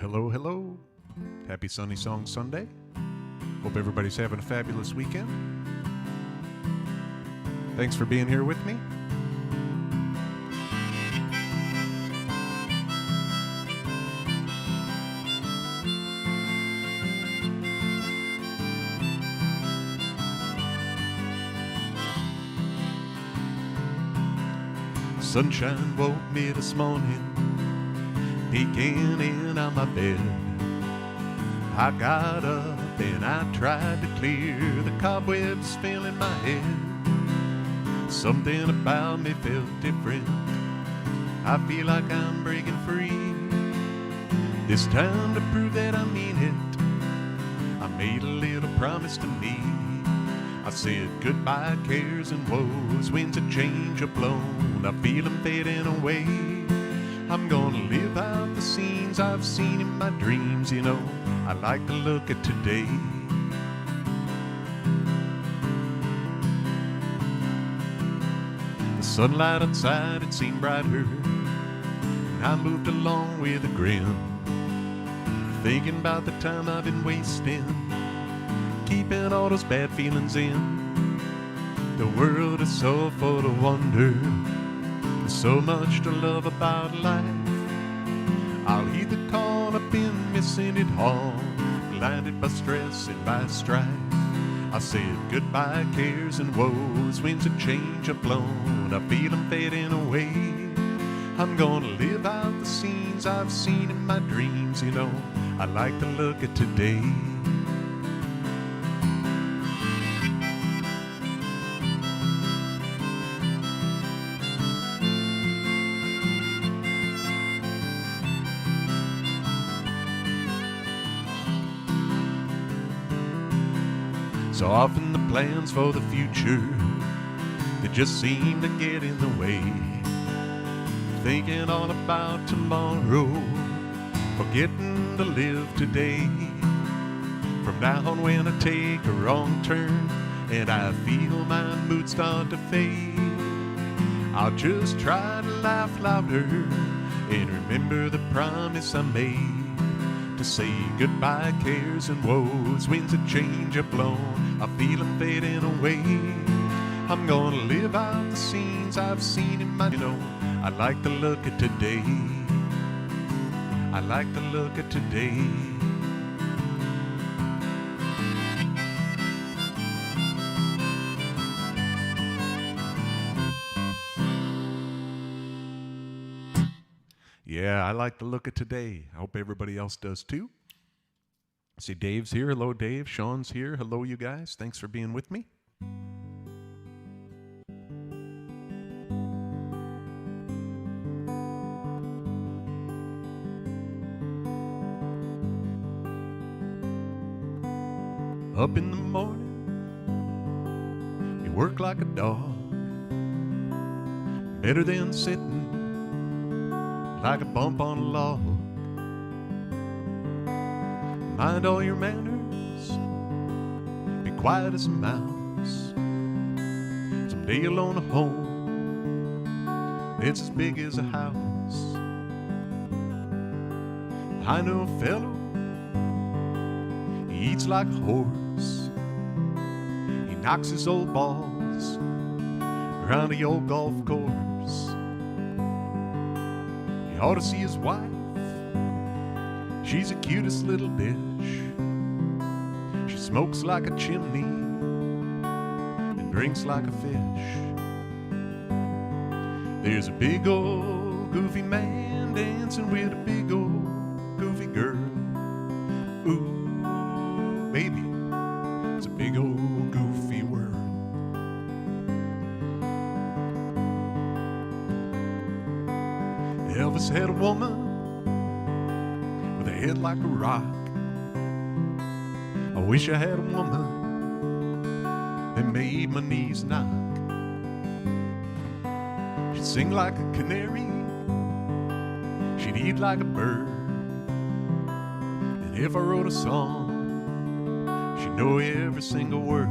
Hello, hello. Happy Sunny Song Sunday. Hope everybody's having a fabulous weekend. Thanks for being here with me. Sunshine woke me this morning, peeking in on my bed. I got up and I tried to clear the cobwebs filling my head. Something about me felt different. I feel like I'm breaking free. This time to prove that I mean it, I made a little promise to me. I said goodbye cares and woes, winds of change are blown, I feel them fading away. I'm gonna live out the scenes I've seen in my dreams, you know, I like to look at today. The sunlight outside, it seemed brighter, and I moved along with a grin, thinking about the time I've been wasting, keeping all those bad feelings in. The world is so full of wonder, so much to love about life. I'll heed the call, I've been missing it all, blinded by stress and by strife. I said goodbye cares and woes, winds of change are blown, I feel them fading away. I'm gonna live out the scenes I've seen in my dreams, you know, I like to look at today. So often the plans for the future, they just seem to get in the way. Thinking all about tomorrow, forgetting to live today. From now on when I take a wrong turn and I feel my mood start to fade, I'll just try to laugh louder and remember the promise I made. To say goodbye cares and woes, winds of change are blown, I feel them fading away. I'm gonna live out the scenes I've seen in my, you know, I like to look at today. I like to look at today. Yeah, I like to look at today. I hope everybody else does too. See, Dave's here. Hello, Dave. Sean's here. Hello, you guys. Thanks for being with me. Up in the morning, you work like a dog, better than sitting like a bump on a log. Mind all your manners, be quiet as a mouse. Someday you'll own a home that's as big as a house. I know a fellow, he eats like a horse. He knocks his old balls around the old golf course. You ought to see his wife, she's the cutest little bitch. She smokes like a chimney and drinks like a fish. There's a big old goofy man dancing with a big old goofy girl. Ooh, baby, it's a big old goofy world. Elvis had a woman with a head like a rock. I wish I had a woman that made my knees knock. She'd sing like a canary, she'd eat like a bird, and if I wrote a song, she'd know every single word.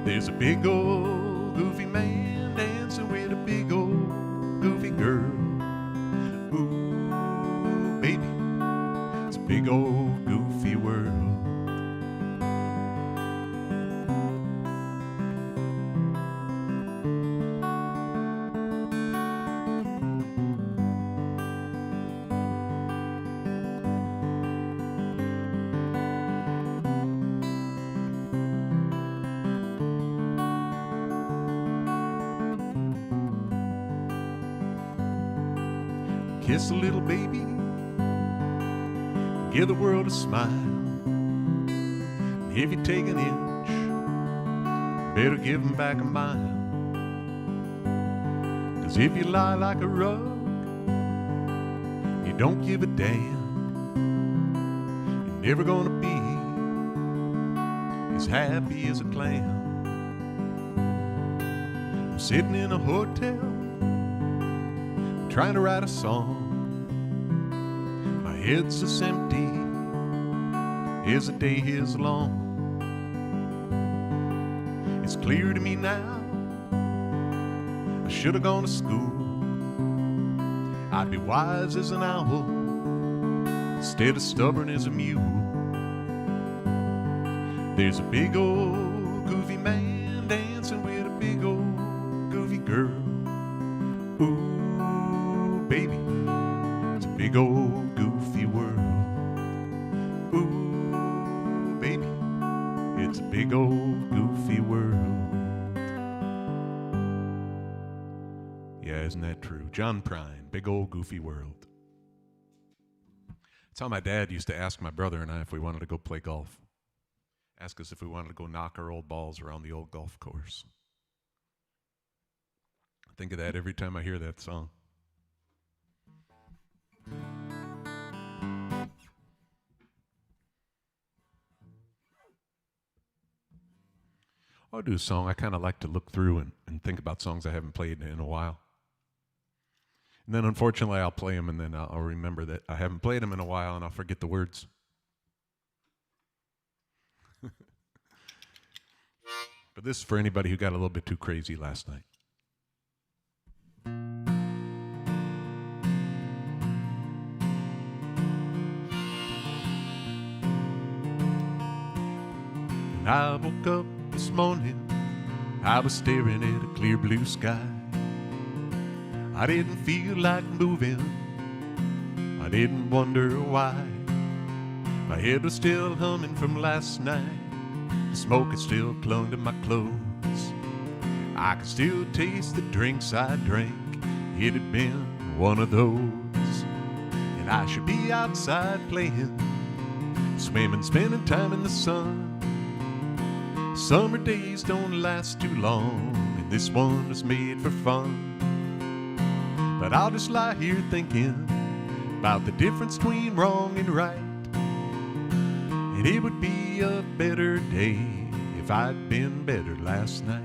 There's a big old goofy man dancing with a big old goofy girl. Ooh, big old goofy world. Kiss a little baby, give the world a smile. If you take an inch, better give 'em back a mile. 'Cause if you lie like a rug, you don't give a damn, you're never gonna be as happy as a clam. I'm sitting in a hotel trying to write a song. My head's as empty as a day is long. It's clear to me now, I should have gone to school. I'd be wise as an owl instead of stubborn as a mule. There's a big old goofy man dancing with a big old goofy girl. Ooh, baby, it's a big old goofy world. Ooh, baby, it's a big old goofy world. Yeah, isn't that true? John Prine, Big Old Goofy World. That's how my dad used to ask my brother and I if we wanted to go play golf. Ask us if we wanted to go knock our old balls around the old golf course. I think of that every time I hear that song. I'll do a song. I kind of like to look through and think about songs I haven't played in a while. And then unfortunately I'll play them and then I'll remember that I haven't played them in a while and I'll forget the words. But this is for anybody who got a little bit too crazy last night. When I woke up this morning, I was staring at a clear blue sky. I didn't feel like moving, I didn't wonder why. My head was still humming from last night, the smoke had still clung to my clothes. I could still taste the drinks I drank, it had been one of those. And I should be outside playing, swimming, spending time in the sun. Summer days don't last too long, and this one was made for fun. But I'll just lie here thinking about the difference between wrong and right. And it would be a better day if I'd been better last night.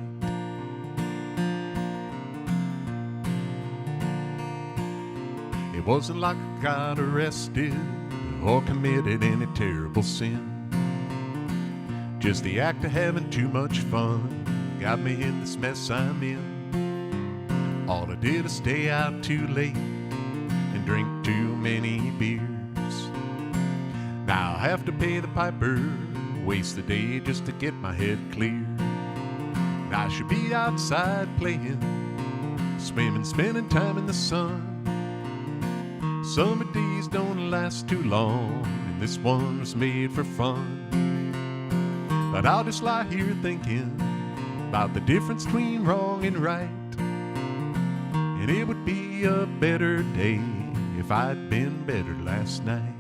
It wasn't like I got arrested or committed any terrible sin. Just the act of having too much fun got me in this mess I'm in. All I did is stay out too late and drink too many beers. Now I have to pay the piper, waste the day just to get my head clear. And I should be outside playing, swimming, spending time in the sun. Summer days don't last too long, and this one was made for fun. But I'll just lie here thinking about the difference between wrong and right. And it would be a better day if I'd been better last night.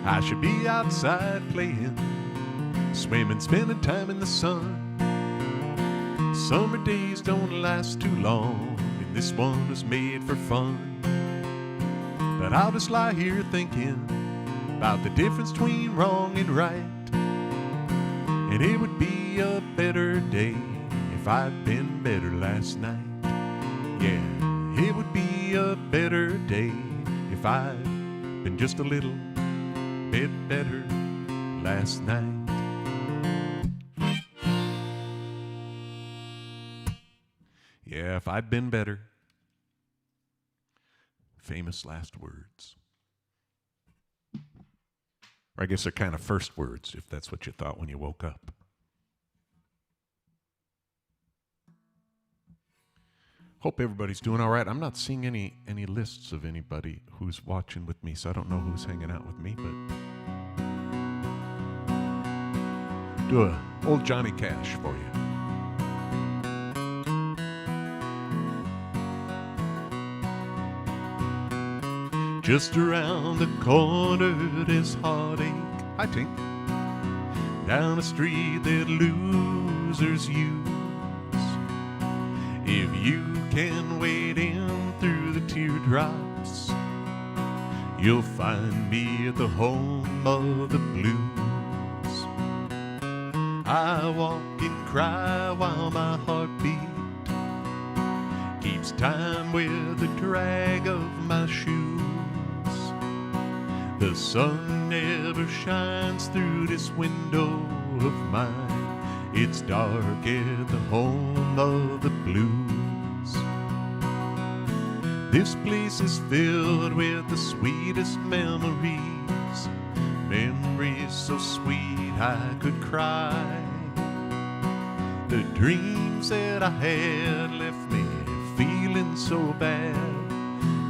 I should be outside playing, swimming, spending time in the sun. Summer days don't last too long, and this one was made for fun. But I'll just lie here thinking about the difference between wrong and right. And it would be a better day if I'd been better last night. Yeah, it would be a better day if I'd been just a little bit better last night. Yeah, if I'd been better. Famous last words. Or I guess they're kind of first words, if that's what you thought when you woke up. Hope everybody's doing all right. I'm not seeing any lists of anybody who's watching with me, so I don't know who's hanging out with me, but do a old Johnny Cash for you. Just around the corner, there's heartache, I think, down a street that losers use. If you can wade in through the teardrops, you'll find me at the home of the blues. I walk and cry while my heartbeat keeps time with the drag of my shoes. The sun never shines through this window of mine. It's dark at the home of the blues. This place is filled with the sweetest memories, memories so sweet I could cry. The dreams that I had left me feeling so bad.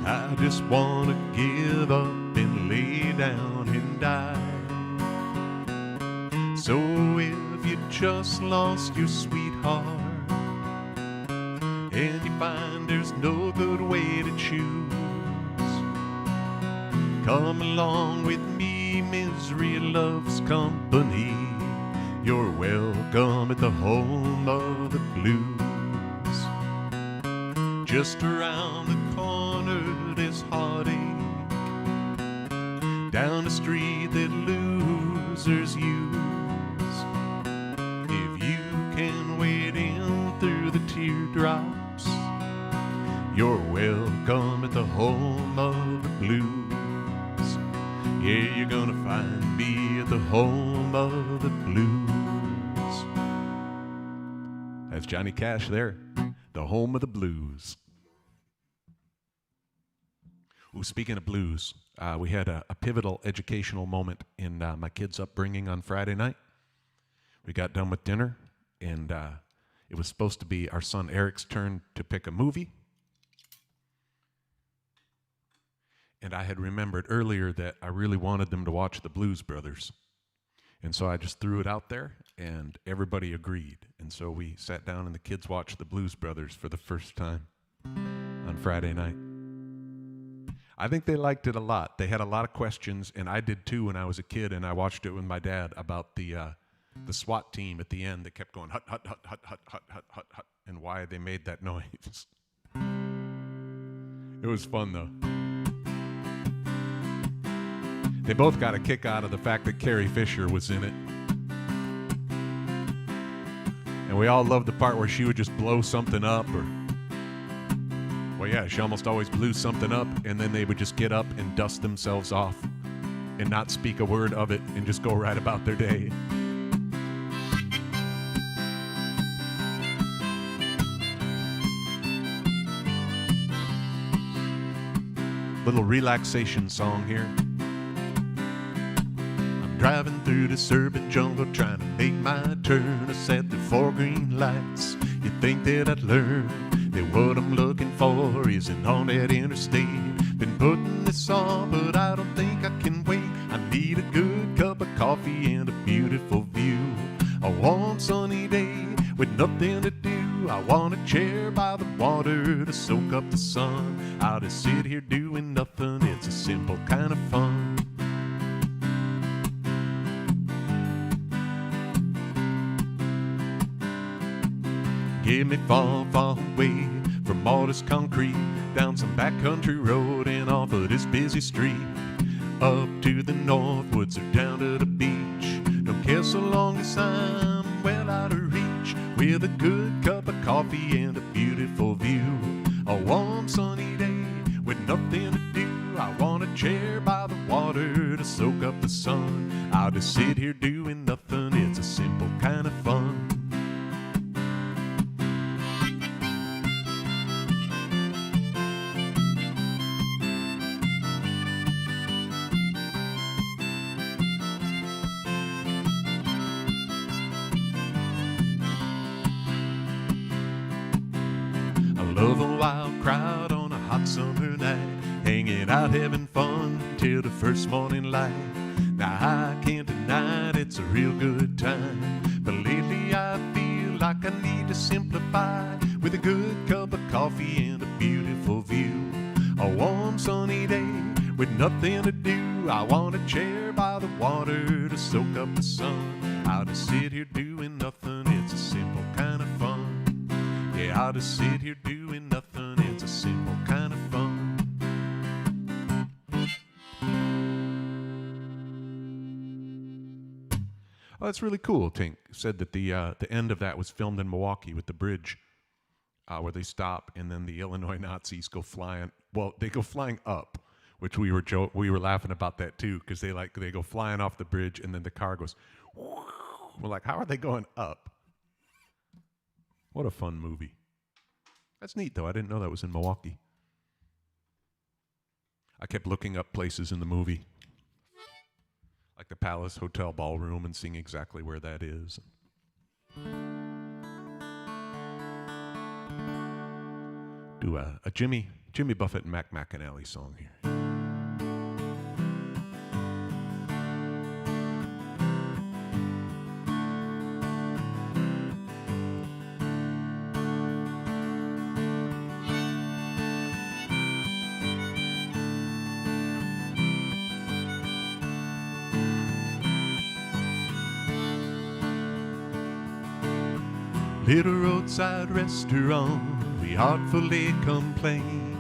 I just want to give up and lay down and die. So if you just lost your sweetheart and you find there's no good way to choose, come along with me, misery loves company. You're welcome at the home of the blues. Just around the corner there's heartache, down the street that losers use. If you can wade in through the teardrops, you're welcome at the home of the blues. Yeah, you're gonna find me at the home of the blues. That's Johnny Cash there, the home of the blues. Ooh, speaking of blues, we had a pivotal educational moment in my kids' upbringing on Friday night. We got done with dinner, and it was supposed to be our son Eric's turn to pick a movie. And I had remembered earlier that I really wanted them to watch the Blues Brothers. And so I just threw it out there, and everybody agreed. And so we sat down, and the kids watched the Blues Brothers for the first time on Friday night. I think they liked it a lot. They had a lot of questions, and I did too when I was a kid, and I watched it with my dad about the SWAT team at the end that kept going hut, hut, hut, hut, hut, hut, hut, hut, hut, and why they made that noise. It was fun, though. They both got a kick out of the fact that Carrie Fisher was in it. And we all loved the part where she would just blow something up, or... Well, yeah, she almost always blew something up, and then they would just get up and dust themselves off and not speak a word of it and just go right about their day. Little relaxation song here. I'm driving through this urban jungle trying to make my turn. I sat through 4 green lights. You'd think that I'd learn that what I'm looking for isn't on that interstate. Been putting this on, but I don't think I can wait. I need a good cup of coffee and a beautiful view. A warm sunny day with nothing to do. I want a chair by the water to soak up the sun. I'll just sit here doing nothing. It's a simple kind of fun. Get me far, far away from all this concrete, down some backcountry road and off of this busy street, up to the northwoods or down to the beach. Don't care so long as I'm well out of reach, with a good cup of coffee and a beautiful view. A warm sunny day with nothing to do. I want a chair by the water to soak up the sun. I'll just sit here doing nothing, it's a simple kind of fun. Love a wild crowd on a hot summer night, hanging out having fun till the first morning light. Now I can't deny it, it's a real good time, but lately I feel like I need to simplify with a good cup of coffee and a beautiful view. A warm sunny day with nothing to do. I want a chair by the water to soak up the sun. I'll just sit here doing nothing, it's a simple kind of fun. Yeah, I'll just sit here doing nothing, it's a simple kind of fun. Oh, that's really cool. Tink said that the end of that was filmed in Milwaukee with the bridge where they stop and then the Illinois Nazis go flying. Well, they go flying up, which we were laughing about that too, because they go flying off the bridge and then the car goes. We're like, how are they going up? What a fun movie. That's neat, though. I didn't know that was in Milwaukee. I kept looking up places in the movie, like the Palace Hotel Ballroom, and seeing exactly where that is. Do a Jimmy Buffett and Mac McAnally song here. Little roadside restaurant, we artfully complain.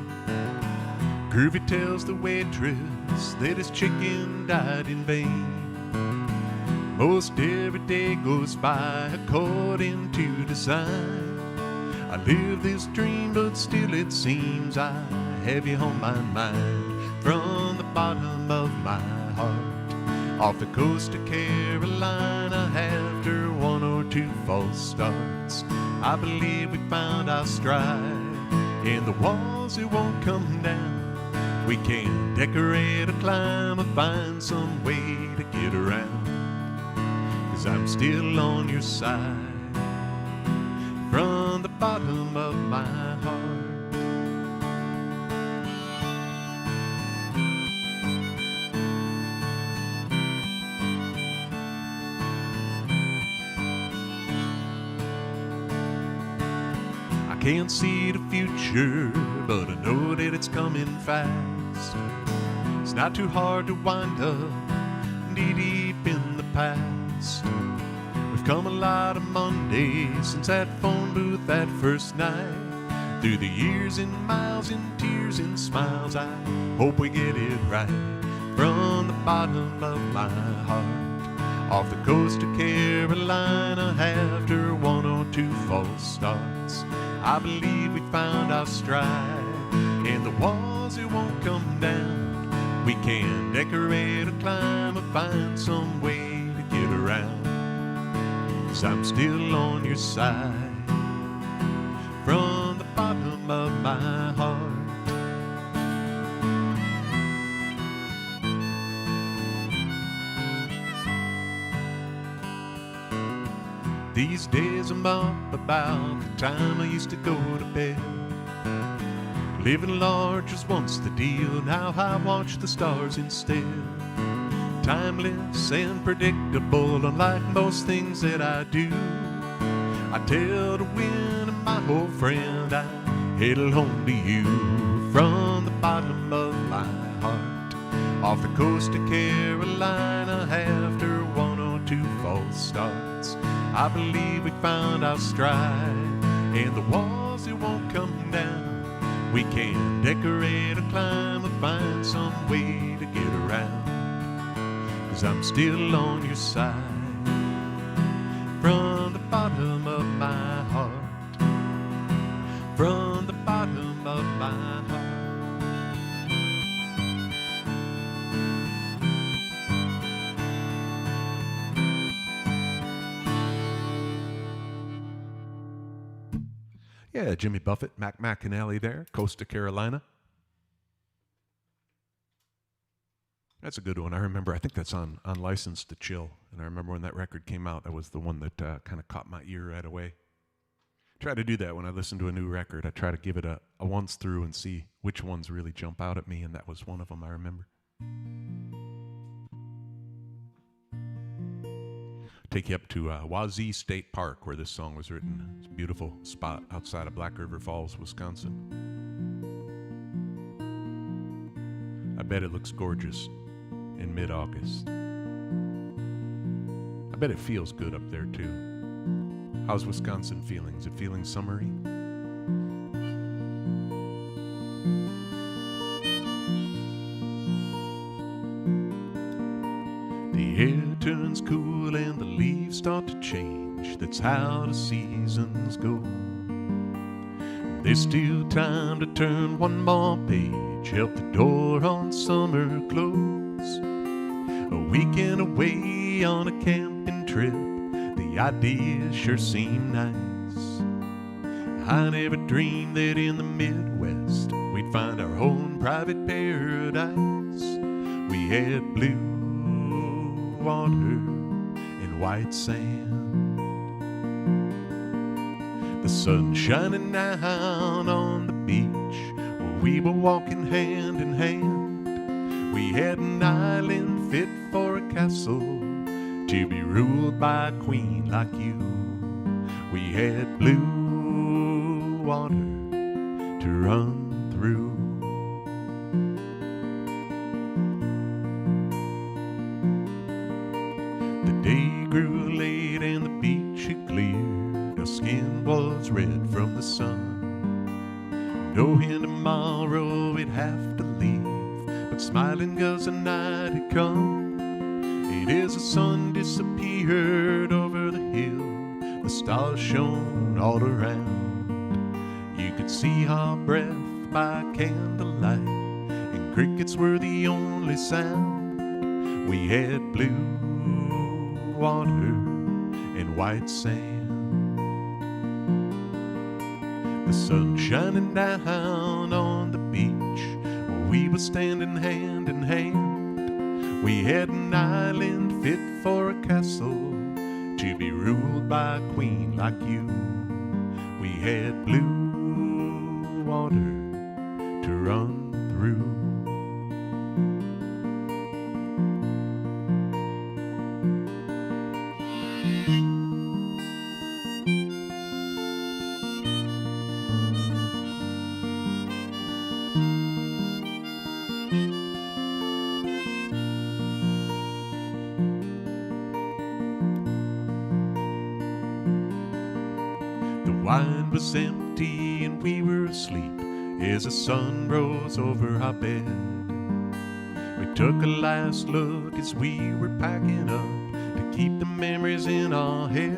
Groovy tells the waitress that his chicken died in vain. Most every day goes by according to design. I live this dream, but still it seems I have you on my mind. From the bottom of my heart, off the coast of Carolina, after one or two false starts, I believe we found our stride. And the walls, it won't come down. We can decorate or climb or find some way to get around. 'Cause I'm still on your side. From the bottom of my heart. Can't see the future, but I know that it's coming fast. It's not too hard to wind up knee deep in the past. We've come a lot of Mondays since that phone booth that first night. Through the years and miles and tears and smiles, I hope we get it right. From the bottom of my heart, off the coast of Carolina, after one or two false starts, I believe we found our stride. And the walls, it won't come down. We can decorate or climb or find some way to get around. 'Cause I'm still on your side. From the bottom of my heart. These days I'm up about the time I used to go to bed. Living large was once the deal, now I watch the stars instead. Timeless and predictable, unlike most things that I do. I tell the wind and my old friend I headed home to you. From the bottom of my heart, off the coast of Carolina, after one or two false starts, I believe we found our stride. And the walls, it won't come down. We can decorate or climb or find some way to get around. 'Cause I'm still on your side. From the bottom of my heart. From the bottom of my heart. Yeah, Jimmy Buffett, Mac McAnally there, Costa Carolina. That's a good one. I remember, I think that's on License to Chill. And I remember when that record came out, that was the one that kind of caught my ear right away. Try to do that when I listen to a new record. I try to give it a once through and see which ones really jump out at me, and that was one of them, I remember. Take you up to Wazee State Park, where this song was written. It's a beautiful spot outside of Black River Falls, Wisconsin. I bet it looks gorgeous in mid-August. I bet it feels good up there, too. How's Wisconsin feeling? Is it feeling summery? The air turns cool and the leaves start to change. That's how the seasons go. There's still time to turn one more page. Help the door on summer close. A weekend away on a camping trip. The idea sure seemed nice. I never dreamed that in the Midwest we'd find our own private paradise. We had blue water and white sand. The sun shining down on the beach where we were walking hand in hand. We had an island fit for a castle to be ruled by a queen like you. We had blue water to run through. The day grew late and the beach had cleared. Our skin was red from the sun. Knowing tomorrow we'd have to leave, but smiling 'cause the night had come. As the sun disappeared over the hill, the stars shone all around. You could see our breath by candlelight, and crickets were the only sound. We had blue water and white sand. The sun shining down on the beach where we were standing hand in hand. We had an island fit for a castle to be ruled by a queen like you. We had blue water to run through. Wine was empty and we were asleep as the sun rose over our bed. We took a last look as we were packing up to keep the memories in our head.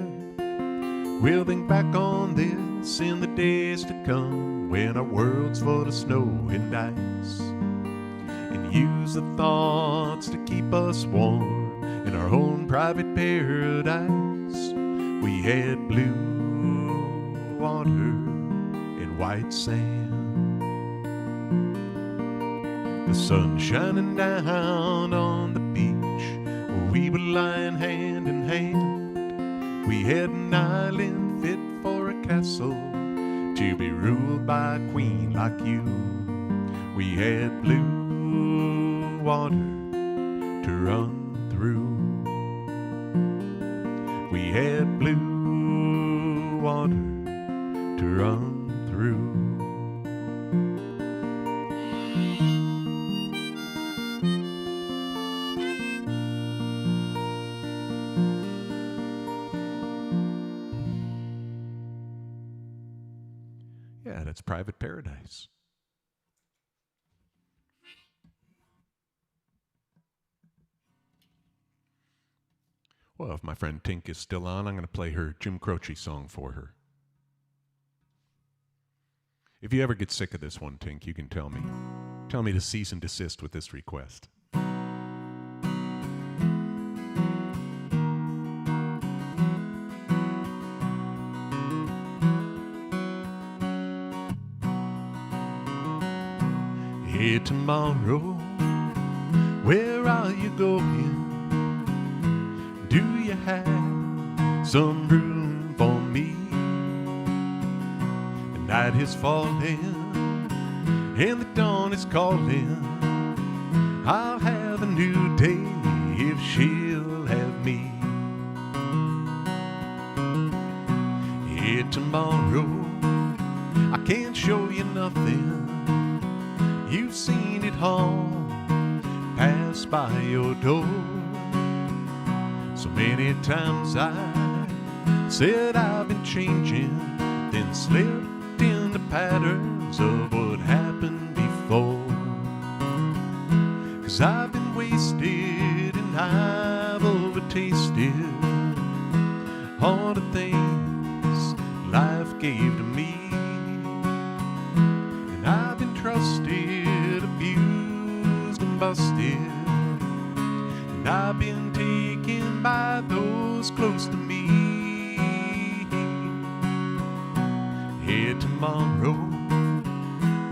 We'll think back on this in the days to come when our world's full of snow and ice, and use the thoughts to keep us warm in our own private paradise. We had blue water and white sand. The sun shining down on the beach where we were lying hand in hand. We had an island fit for a castle to be ruled by a queen like you. We had blue water to run through. We had blue water to run through. Yeah, that's Private Paradise. Well, if my friend Tink is still on, I'm going to play her Jim Croce song for her. If you ever get sick of this one, Tink, you can tell me. Tell me to cease and desist with this request. Hey, tomorrow, where are you going? Do you have some room for me? The night is falling and the dawn is calling. I'll have a new day if she'll have me. Hey, tomorrow, I can't show you nothing. You've seen it all pass by your door. So many times I said I've been changing, then slipped into patterns of what happened before. 'Cause I've been wasted and I've overtasted all the things life gave to me. And I've been trusted, abused and busted, and I've been taken by those close to me. Hey, tomorrow,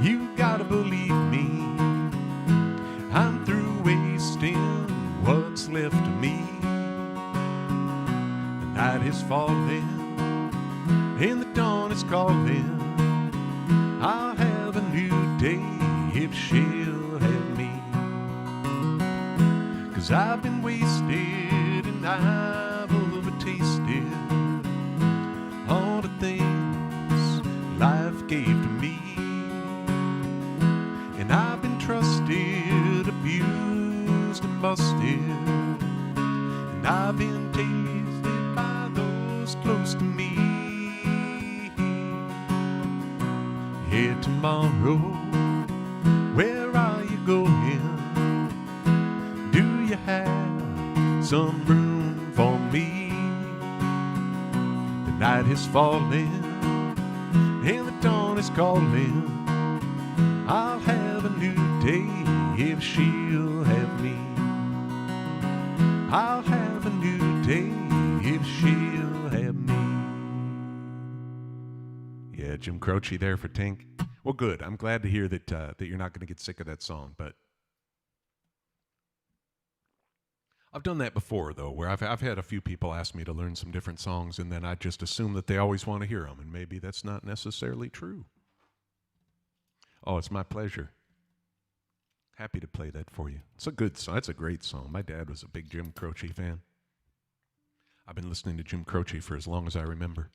you gotta believe me, I'm through wasting what's left of me. The night is falling and the dawn is calling. I'll have a new day if she'll have me. 'Cause I've been wasted and I've overtasted all the things life gave to me. And I've been trusted, abused and busted, and I've been tasted by those close to me. Hey, tomorrow, where are you going? Do you have some room for me? The night is falling and the dawn is calling. I'll have a new day if she'll have me. I'll have a new day if she'll have me. Yeah, Jim Croce there for Tink. Well, good. I'm glad to hear that that you're not going to get sick of that song. But I've done that before, though, where I've had a few people ask me to learn some different songs, and then I just assume that they always want to hear them, and maybe that's not necessarily true. Oh, it's my pleasure. Happy to play that for you. It's a good song. It's a great song. My dad was a big Jim Croce fan. I've been listening to Jim Croce for as long as I remember.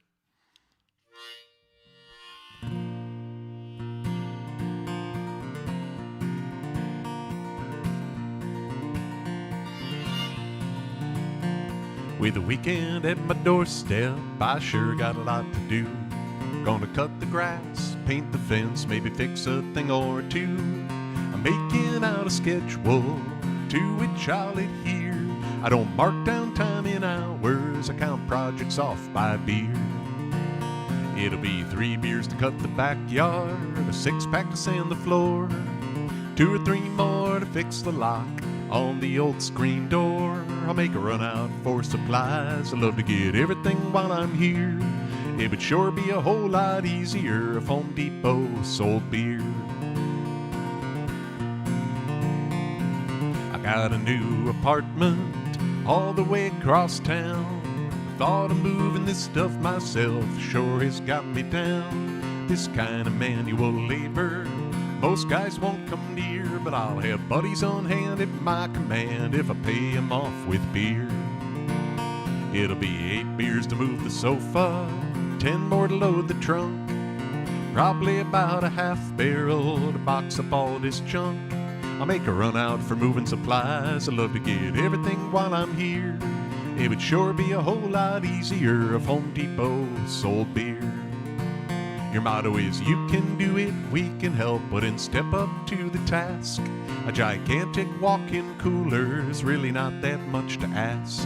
With the weekend at my doorstep, I sure got a lot to do. Gonna cut the grass, paint the fence, maybe fix a thing or two. I'm making out a schedule to which I'll adhere. I don't mark down time in hours, I count projects off by beer. It'll be 3 beers to cut the backyard, a 6-pack to sand the floor, 2 or 3 more to fix the lock on the old screen door. I'll make a run out for supplies, I love to get everything while I'm here. It would sure be a whole lot easier if Home Depot sold beer. I got a new apartment all the way across town. Thought of moving this stuff myself sure has got me down. This kind of manual labor most guys won't come near, but I'll have buddies on hand at my command if I pay them off with beer. It'll be 8 beers to move the sofa, 10 more to load the trunk, probably about a half barrel to box up all this junk. I'll make a run out for moving supplies, I love to get everything while I'm here. It would sure be a whole lot easier if Home Depot sold beer. Your motto is you can do it, we can help, but then step up to the task. A gigantic walk-in cooler is really not that much to ask.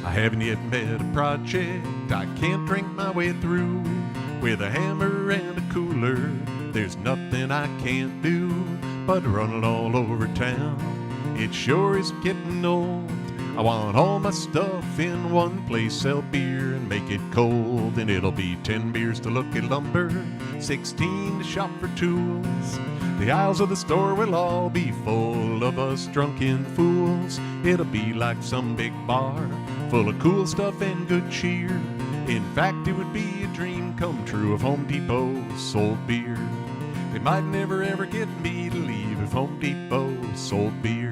I haven't yet met a project I can't drink my way through. With a hammer and a cooler, there's nothing I can't do but run it all over town. It sure is getting old, I want all my stuff in one place, sell beer and make it cold. Then it'll be 10 beers to look at lumber, 16 to shop for tools. The aisles of the store will all be full of us drunken fools. It'll be like some big bar, full of cool stuff and good cheer. In fact, it would be a dream come true if Home Depot sold beer. They might never ever get me to leave if Home Depot sold beer.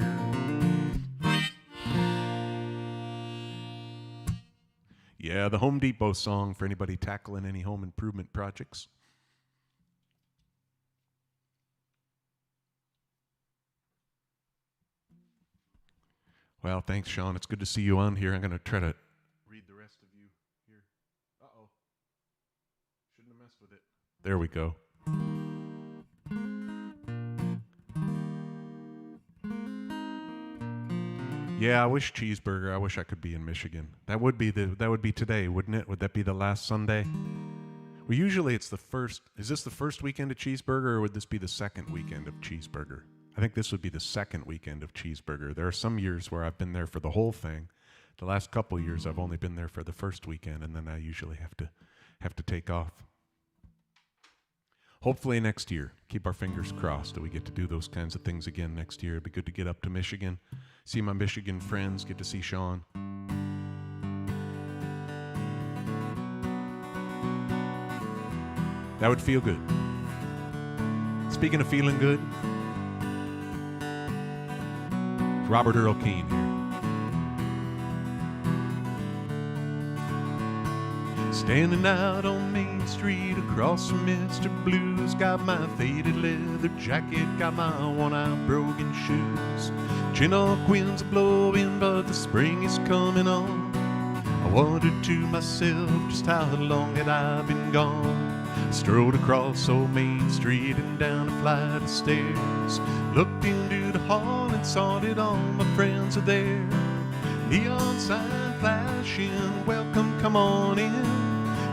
Yeah, the Home Depot song for anybody tackling any home improvement projects. Well, thanks, Sean. It's good to see you on here. I'm going to try to read the rest of you here. Uh-oh. Shouldn't have messed with it. There we go. Yeah, I wish cheeseburger. I wish I could be in Michigan. That would be today, wouldn't it? Would that be the last Sunday? Well, usually it's the first. Is this the first weekend of cheeseburger, or would this be the second weekend of cheeseburger? I think this would be the second weekend of cheeseburger. There are some years where I've been there for the whole thing. The last couple years I've only been there for the first weekend, and then I usually have to take off. Hopefully next year. Keep our fingers crossed that we get to do those kinds of things again next year. It'd be good to get up to Michigan, see my Michigan friends, get to see Sean. That would feel good. Speaking of feeling good, Robert Earl Keen here. Standing out on Main Street across from Mr. Blues, got my faded leather jacket, got my one-eye broken shoes. Chinook winds are blowing, but the spring is coming on. I wondered to myself just how long had I been gone. I strode across old Main Street and down a flight of stairs, looked into the hall and saw that all my friends are there. Neon sign flashing, welcome, come on in.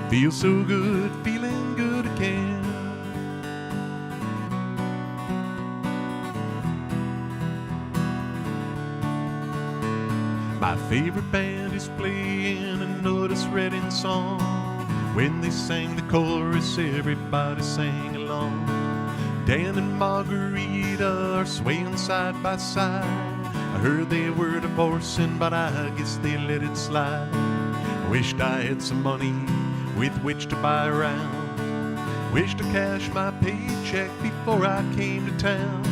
Feel so good, feeling good again. My favorite band is playing an Otis Redding song. When they sang the chorus, everybody sang along. Dan and Margarita are swaying side by side. I heard they were divorcing, but I guess they let it slide. I wished I had some money with which to buy around. Wished to cash my paycheck before I came to town.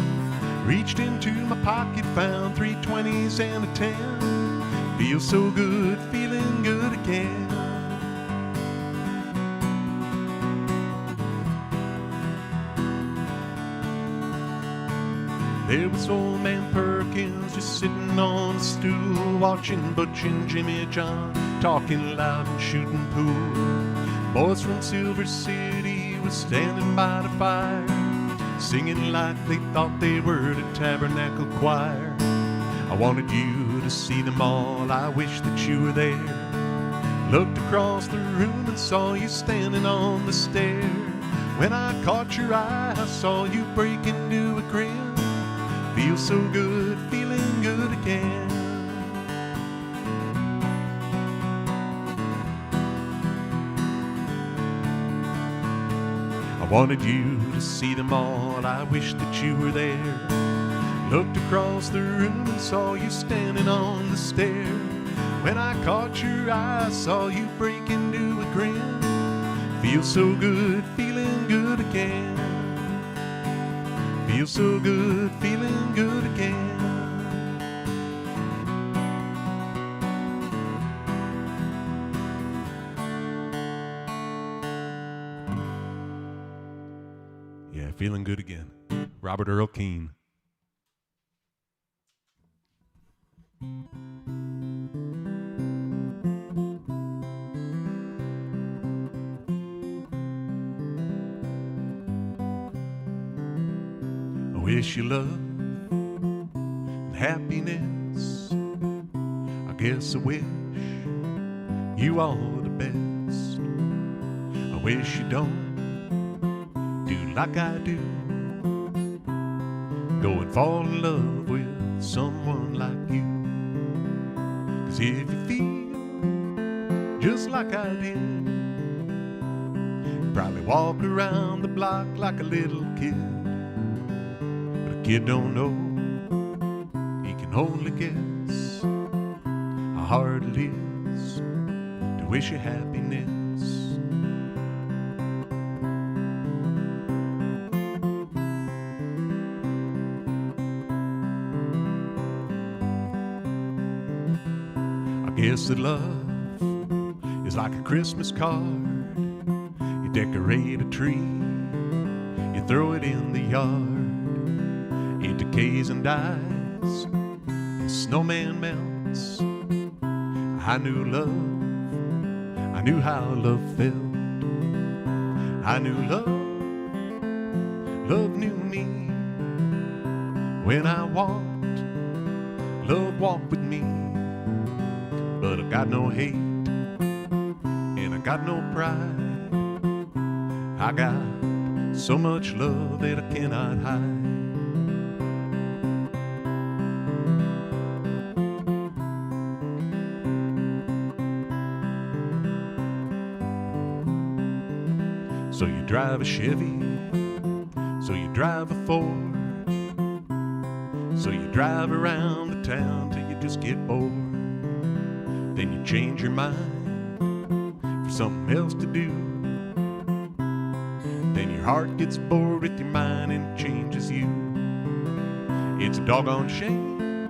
Reached into my pocket, found 320s and a 10. Feel so good, feeling good again. There was old man Perkins just sitting on a stool, watching Butch and Jimmy John talking loud and shooting pool. Boys from Silver City was standing by the fire, singing like they thought they were the Tabernacle Choir. I wanted you to see them all, I wish that you were there. Looked across the room and saw you standing on the stair. When I caught your eye, I saw you break into a grin. Feel so good, feeling good again. I wanted you to see them all, I wish that you were there. Looked across the room and saw you standing on the stair. When I caught your eye, I saw you break into a grin. Feel so good, feeling good again. Feel so good, feeling good again. Yeah, feeling good again. Robert Earl Keen. I wish you love and happiness. I guess I wish you all the best. I wish you don't do like I do, go and fall in love with someone like you. 'Cause if you feel just like I did, you'd probably walk around the block like a little kid. But a kid don't know, he can only guess how hard it is to wish you happiness. I guess that love is like a Christmas card. You decorate a tree, you throw it in the yard. It decays and dies, the snowman melts. I knew love, I knew how love felt. I knew love, love knew me. When I walked, love walked with me. But I got no hate, and I got no pride. I got so much love that I cannot hide. So you drive a Chevy, so you drive a Ford, so you drive around the town till you just get bored. Then you change your mind for something else to do. Then your heart gets bored with your mind and it changes you. It's a doggone shame,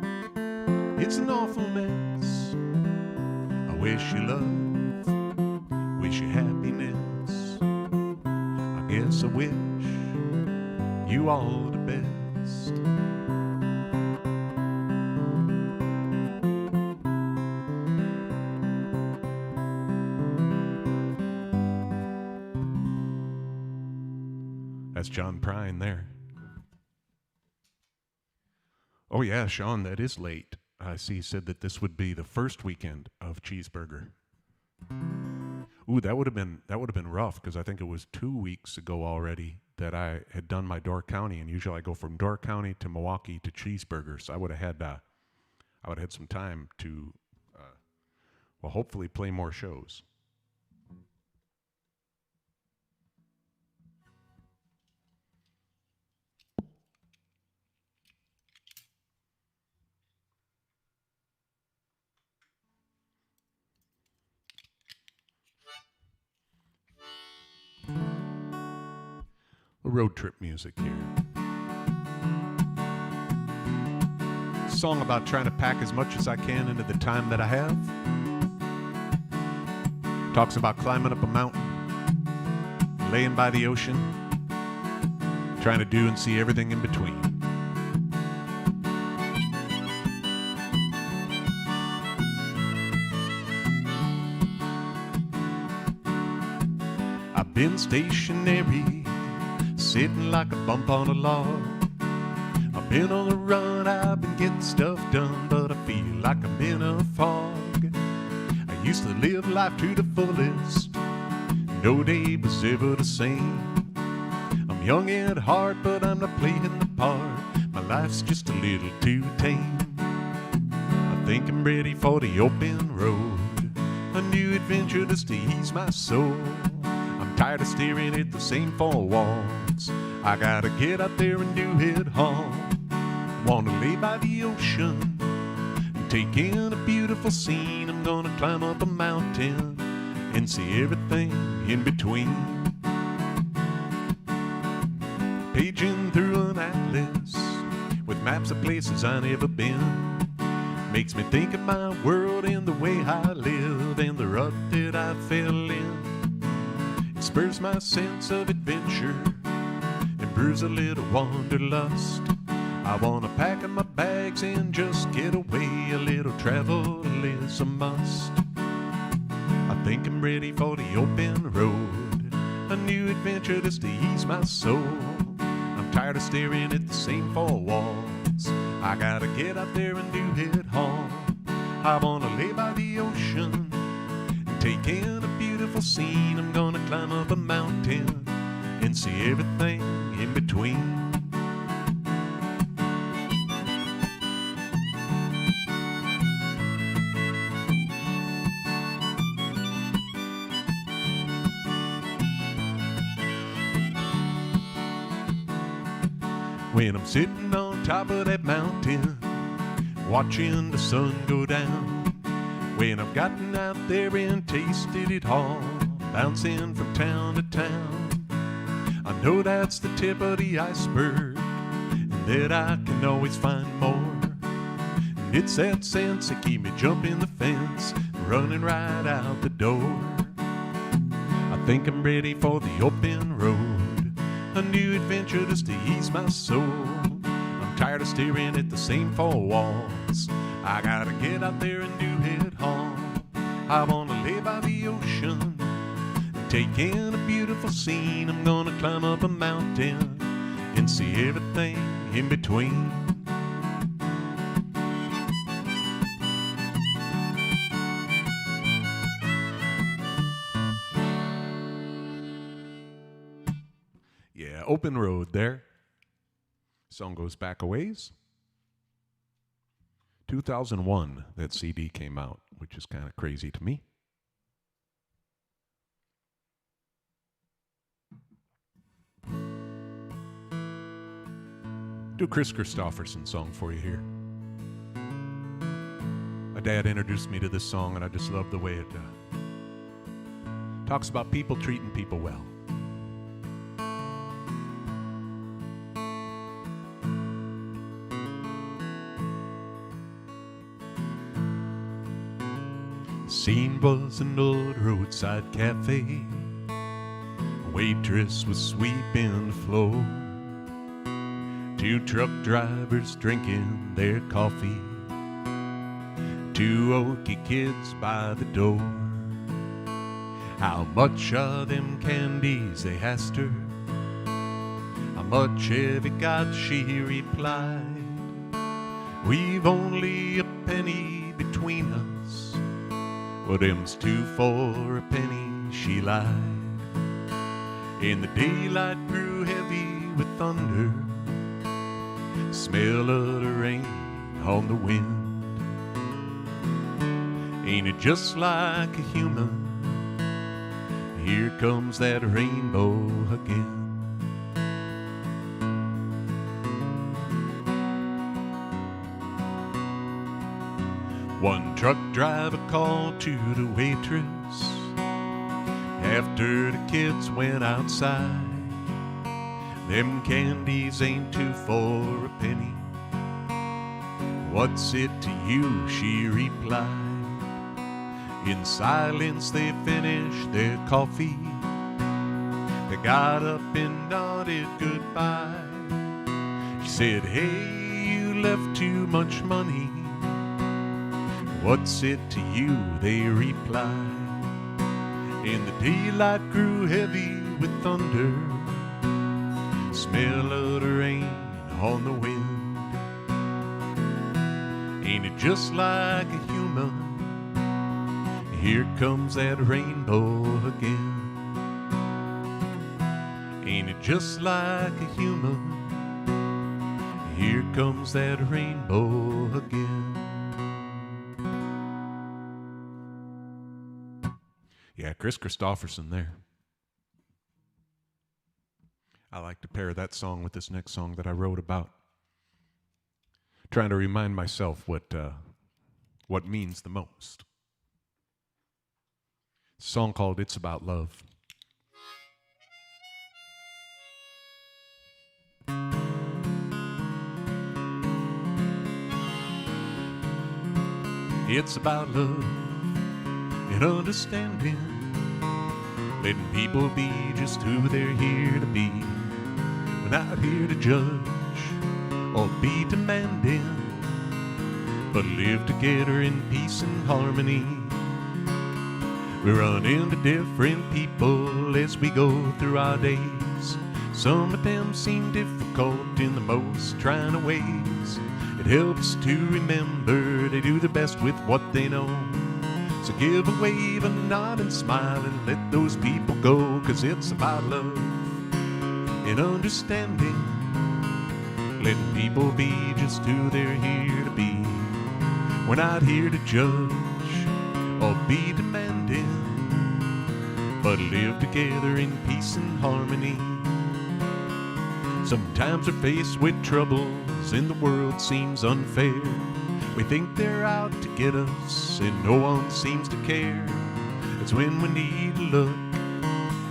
it's an awful mess. I wish you love, wish you happiness. I guess I wish you all the best. That's John Prine there. Oh yeah, Sean, that is late. I see. He said that this would be the first weekend of Cheeseburger. Ooh, that would have been rough, because I think it was 2 weeks ago already that I had done my Door County, and usually I go from Door County to Milwaukee to Cheeseburger. So I would have had some time to, well, hopefully play more shows. Road trip music here. Song about trying to pack as much as I can into the time that I have. Talks about climbing up a mountain, laying by the ocean, trying to do and see everything in between. I've been stationary, sitting like a bump on a log. I've been on the run, I've been getting stuff done, but I feel like I'm in a fog. I used to live life to the fullest, no day was ever the same. I'm young at heart, but I'm not playing the part. My life's just a little too tame. I think I'm ready for the open road, a new adventure just to ease my soul. I'm tired of staring at the same four walls. I gotta get out there and do it all. Wanna lay by the ocean and take in a beautiful scene. I'm gonna climb up a mountain and see everything in between. Paging through an atlas with maps of places I've never been makes me think of my world and the way I live and the rut that I fell in. Spurs my sense of adventure and brews a little wanderlust. I wanna pack up my bags and just get away. A little travel is a must. I think I'm ready for the open road, a new adventure just to ease my soul. I'm tired of staring at the same four walls. I gotta get out there and do it all. I wanna lay by the ocean and take in a beautiful scene. I'm gonna climb up a mountain and see everything in between. when I'm sitting on top of that mountain, watching the sun go down. When I've gotten out there and tasted it all, bouncing from town to town, I know that's the tip of the iceberg, and that I can always find more. And it's that sense that keep me jumping the fence, running right out the door. I think I'm ready for the open road, a new adventure just to ease my soul. I'm tired of staring at the same four walls. I gotta get out there and do it all. I wanna lay by the ocean, take in a beautiful scene. I'm gonna climb up a mountain and see everything in between. Yeah, open road there. Song goes back a ways. 2001, that CD came out, which is kind of crazy to me. Do a Chris Christopherson song for you here. My dad introduced me to this song, and I just love the way it talks about people treating people well. Scene was an old roadside cafe. A waitress was sweeping the floor. Two truck drivers drinking their coffee. Two oaky kids by the door. How much are them candies, they asked her. How much have you got, she replied. We've only a penny between us. Well, them's two for a penny, she lied. And the daylight grew heavy with thunder, smell of the rain on the wind. Ain't it just like a human? Here comes that rainbow again. One truck driver called to the waitress after the kids went outside. Them candies ain't two for a penny. What's it to you, she replied. In silence they finished their coffee. They got up and nodded goodbye. She said, hey, you left too much money. What's it to you, they replied. And the daylight grew heavy with thunder, smell of the rain on the wind. Ain't it just like a human? Here comes that rainbow again. Ain't it just like a human? Here comes that rainbow again. Yeah, Chris Christopherson there. I like to pair that song with this next song that I wrote about trying to remind myself what means the most. It's a song called It's About Love. It's about love and understanding, letting people be just who they're here to be. We're not here to judge or be demanding, but live together in peace and harmony. We run into different people as we go through our days. Some of them seem difficult in the most trying of ways. It helps to remember they do their best with what they know. So give a wave, a nod, and smile, and let those people go, 'cause it's about love and understanding, letting people be just who they're here to be. We're not here to judge or be demanding, but live together in peace and harmony. Sometimes we're faced with troubles and the world seems unfair. We think they're out to get us and no one seems to care. It's when we need to look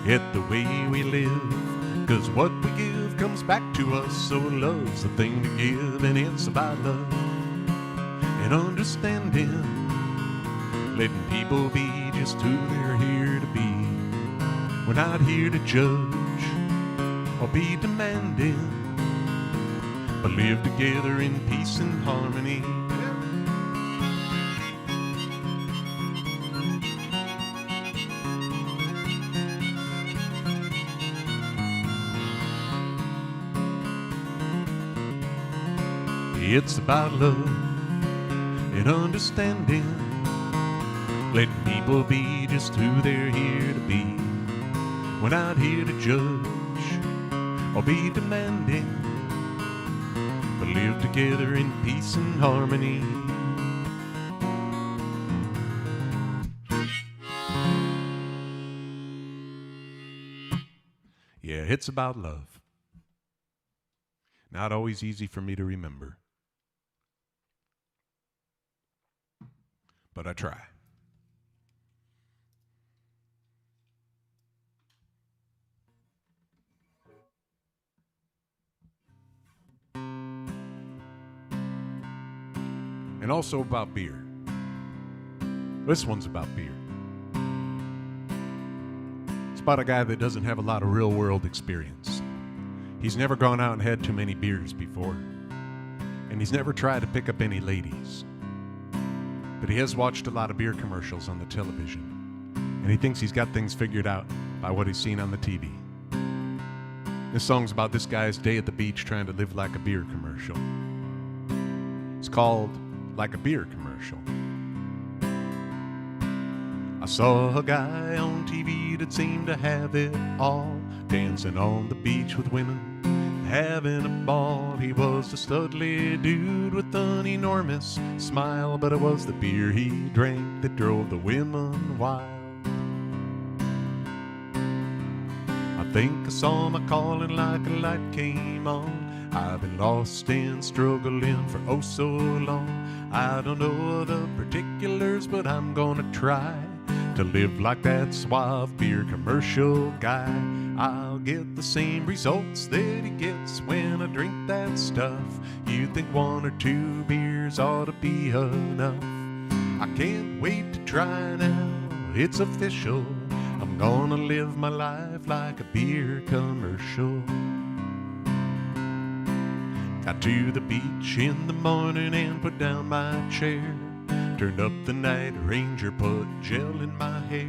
at the way we live, 'cause what we give comes back to us, so love's the thing to give. And it's about love and understanding, letting people be just who they're here to be. We're not here to judge or be demanding, but live together in peace and harmony. It's about love and understanding, letting people be just who they're here to be. We're not here to judge or be demanding, but live together in peace and harmony. Yeah, it's about love. Not always easy for me to remember, but I try. And also about beer. This one's about beer. It's about a guy that doesn't have a lot of real world experience. He's never gone out and had too many beers before, and he's never tried to pick up any ladies. But he has watched a lot of beer commercials on the television, and he thinks he's got things figured out by what he's seen on the TV. This song's about this guy's day at the beach trying to live like a beer commercial. It's called Like a Beer Commercial. I saw a guy on TV that seemed to have it all, dancing on the beach with women, having a ball. He was a studly dude with an enormous smile, but it was the beer he drank that drove the women wild. I think I saw my calling like a light came on. I've been lost and struggling for oh so long. I don't know the particulars, but I'm gonna try to live like that suave beer commercial guy. I'll get the same results that he gets when I drink that stuff. You think one or two beers ought to be enough? I can't wait to try now, it's official. I'm gonna live my life like a beer commercial. Got to the beach in the morning and put down my chair. Turned up the night ranger, put gel in my hair.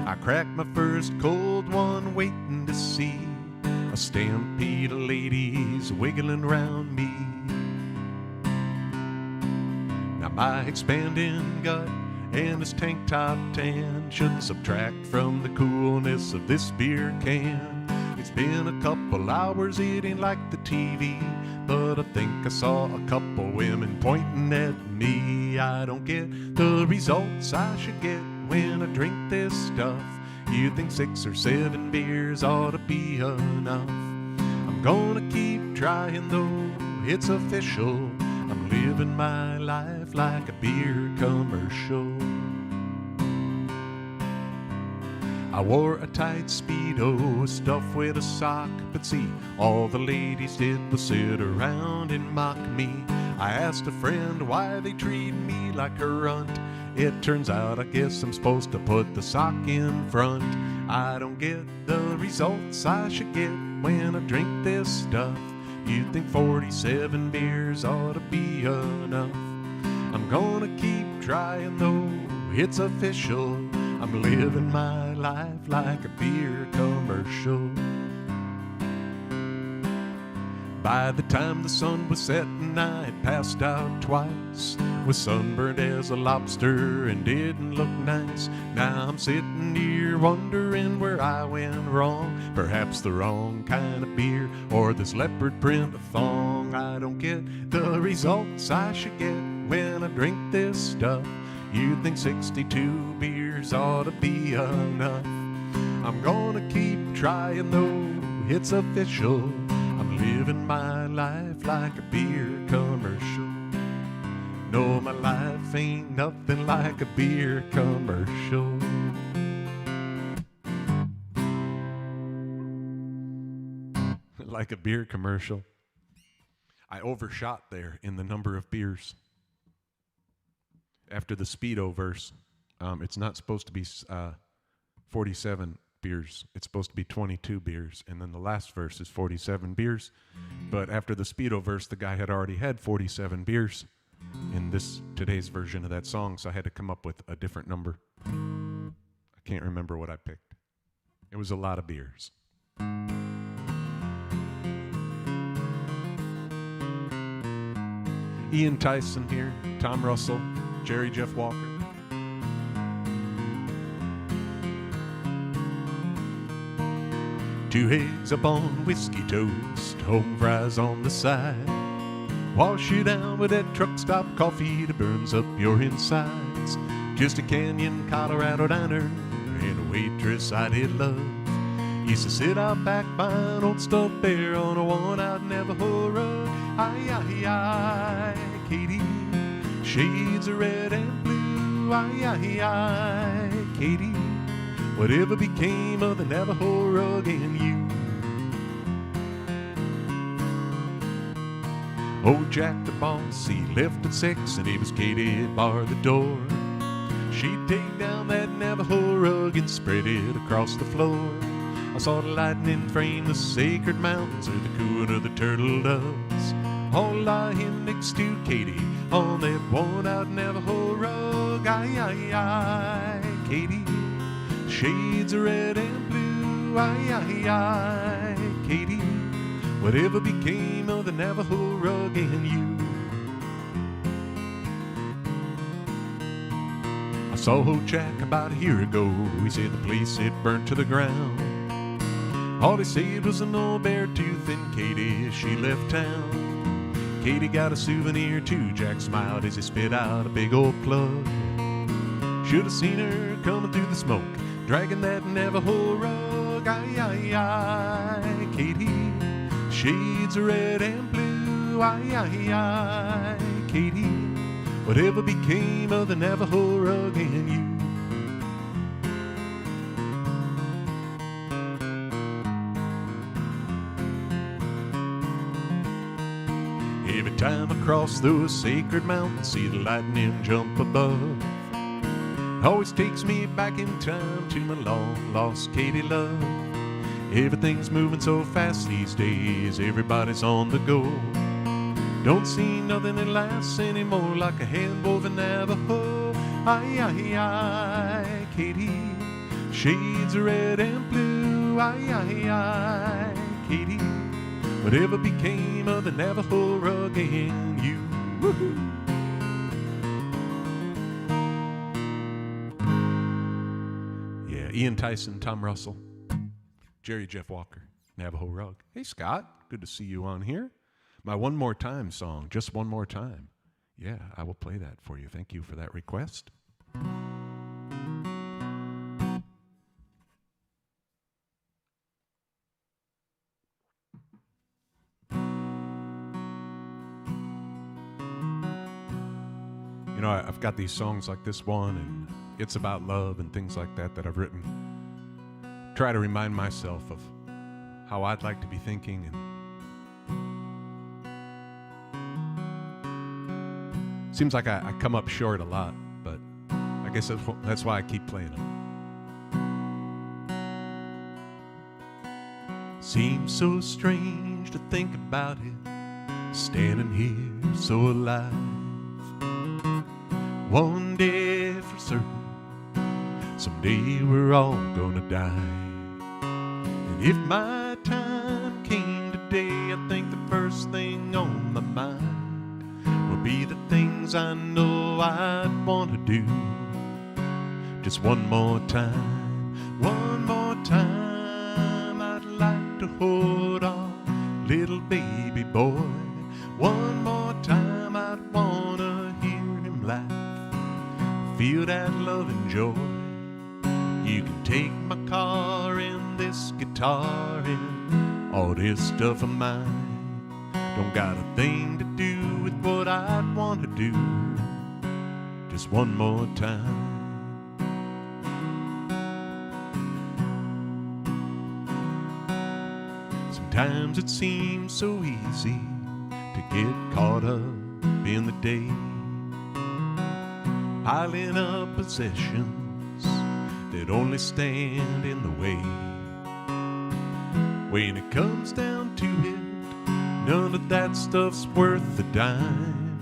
I cracked my first cold one, waiting to see a stampede of ladies wiggling around me. Now my expanding gut and this tank top tan should subtract from the coolness of this beer can. It's been a couple hours, it ain't like the TV, but I think I saw a couple women pointing at me. I don't get the results I should get when I drink this stuff. You think 6 or 7 beers ought to be enough? I'm gonna keep trying though, it's official. I'm living my life like a beer commercial. I wore a tight Speedo stuffed with a sock, but see, all the ladies did was sit around and mock me. I asked a friend why they treat me like a runt. It turns out I guess I'm supposed to put the sock in front. I don't get the results I should get when I drink this stuff. You think 47 beers ought to be enough? I'm gonna keep trying though, it's official. I'm living my life like a beer commercial. By the time the sun was setting, I had passed out twice, was sunburned as a lobster and didn't look nice. Now I'm sitting here wondering where I went wrong. Perhaps the wrong kind of beer or this leopard print thong. I don't get the results I should get when I drink this stuff. You think 62 beers ought to be enough? I'm gonna keep trying though, it's official. I'm living my life like a beer commercial. No, my life ain't nothing like a beer commercial. Like a beer commercial. I overshot there in the number of beers. After the Speedo verse, it's not supposed to be 47 beers. It's supposed to be 22 beers. And then the last verse is 47 beers. But after the Speedo verse, the guy had already had 47 beers in today's version of that song, so I had to come up with a different number. I can't remember what I picked. It was a lot of beers. Ian Tyson here, Tom Russell, Jerry Jeff Walker. Two eggs up on whiskey toast, home fries on the side. Wash you down with that truck stop coffee that burns up your insides. Just a Canyon, Colorado diner, and a waitress I did love. Used to sit out back buying old stuff there on a worn-out Navajo rug. Aye, aye, aye, Katie, shades of red and blue. Aye, aye, aye, Katie, whatever became of the Navajo rug and you? Old Jack the boss, he left at 6 and it was Katie barred the door. She'd take down that Navajo rug and spread it across the floor. I saw the lightning frame the sacred mountains or the cooing of the turtle doves, all lying next to Katie on that worn-out Navajo rug. Aye, aye, aye, Katie, shades of red and blue. Aye, aye, aye, Katie, whatever became of the Navajo rug and you? I saw old Jack about a year ago. He said the place had burnt to the ground. All he said was an old bear tooth, and Katie, she left town. Katie got a souvenir too. Jack smiled as he spit out a big old plug. Should have seen her coming through the smoke, dragging that Navajo rug. Aye, aye, aye, Katie, shades of red and blue. Aye, aye, aye, Katie, whatever became of the Navajo rug and you? Every time I cross those sacred mountains, see the lightning jump above. Always takes me back in time to my long-lost Katie love. Everything's moving so fast these days, everybody's on the go. Don't see nothing that lasts anymore like a hand-woven Navajo. Aye, aye, aye, Katie, shades of red and blue. Aye, aye, aye, Katie, whatever became of the Navajo rug and you? Woo-hoo. Yeah, Ian Tyson, Tom Russell, Jerry Jeff Walker, Navajo Rug. Hey, Scott, good to see you on here. My One More Time song, Just One More Time. Yeah, I will play that for you. Thank you for that request. You know, I've got these songs like this one, and it's about love and things like that that I've written. Try to remind myself of how I'd like to be thinking, and seems like I come up short a lot, but I guess that's why I keep playing them. Seems so strange to think about it, standing here so alive. One day for certain, someday we're all gonna die. And if my time came today, I think the first thing on my mind will be the things I know I'd want to do. Just one more time, I'd like to hold on, little baby boy. One more time, I'd wanna hear him laugh, feel that love and joy. You can take my car and this guitar and all this stuff of mine. Don't got a thing to do with what I'd want to do. Just one more time. Sometimes it seems so easy to get caught up in the day, piling up possessions that only stand in the way. When it comes down to it, none of that stuff's worth a dime,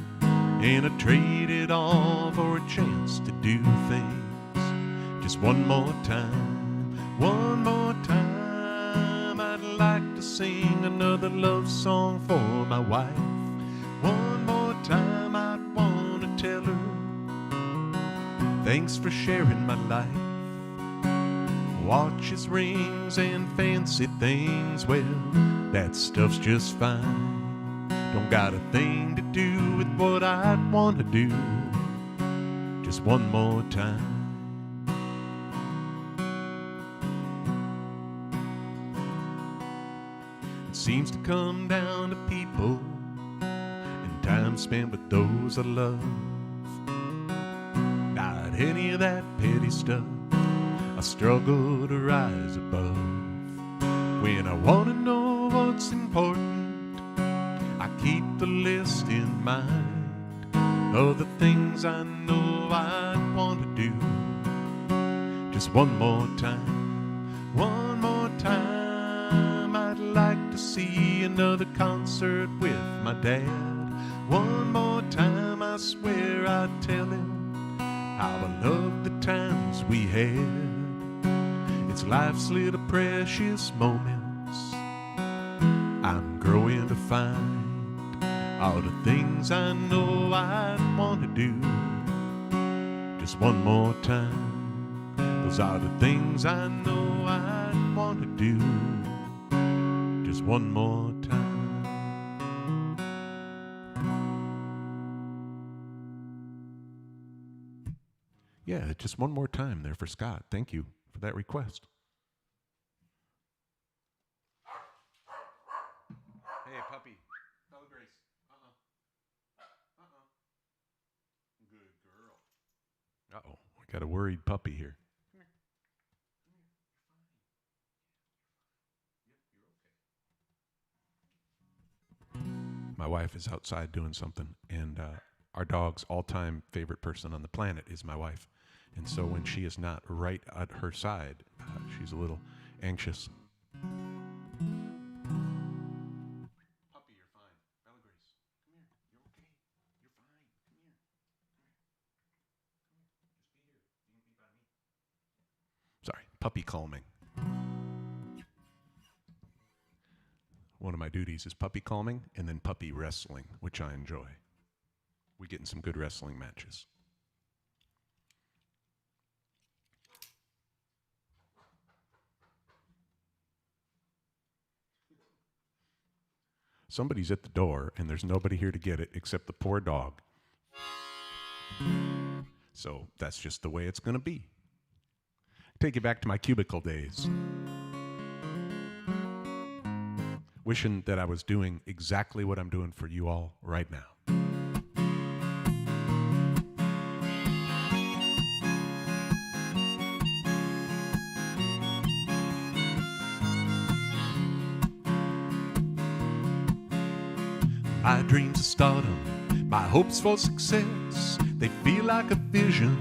and I trade it all for a chance to do things just one more time. One more time, I'd like to sing another love song for my wife. One more time, I'd want to tell her thanks for sharing my life. Watches, rings, and fancy things, well, that stuff's just fine. Don't got a thing to do with what I'd want to do just one more time. It seems to come down to people and time spent with those I love. Not any of that petty stuff I struggle to rise above. When I want to know what's important, I keep the list in mind of the things I know I'd want to do just one more time. One more time, I'd like to see another concert with my dad. One more time, I swear I'd tell him how I love the times we had. It's life's little precious moments I'm growing to find. All the things I know I'd want to do just one more time. Those are the things I know I'd want to do just one more time. Yeah, just one more time there for Scott. Thank you for that request. Hey, puppy. Bella Grace. Good girl. Uh-oh, we got a worried puppy here. Come here. Come here. You're fine. Yep, you're okay. My wife is outside doing something, and our dog's all-time favorite person on the planet is my wife. And so when she is not right at her side, she's a little anxious. Puppy, you're fine. Bella Grace, come here. You're okay. You're fine. Come here. Come here. Come here. Just be here. You can be by me. Sorry, puppy calming. One of my duties is puppy calming and then puppy wrestling, which I enjoy. We get in some good wrestling matches. Somebody's at the door, and there's nobody here to get it except the poor dog. So that's just the way it's going to be. Take you back to my cubicle days. Wishing that I was doing exactly what I'm doing for you all right now. My dreams of stardom, my hopes for success, they feel like a vision,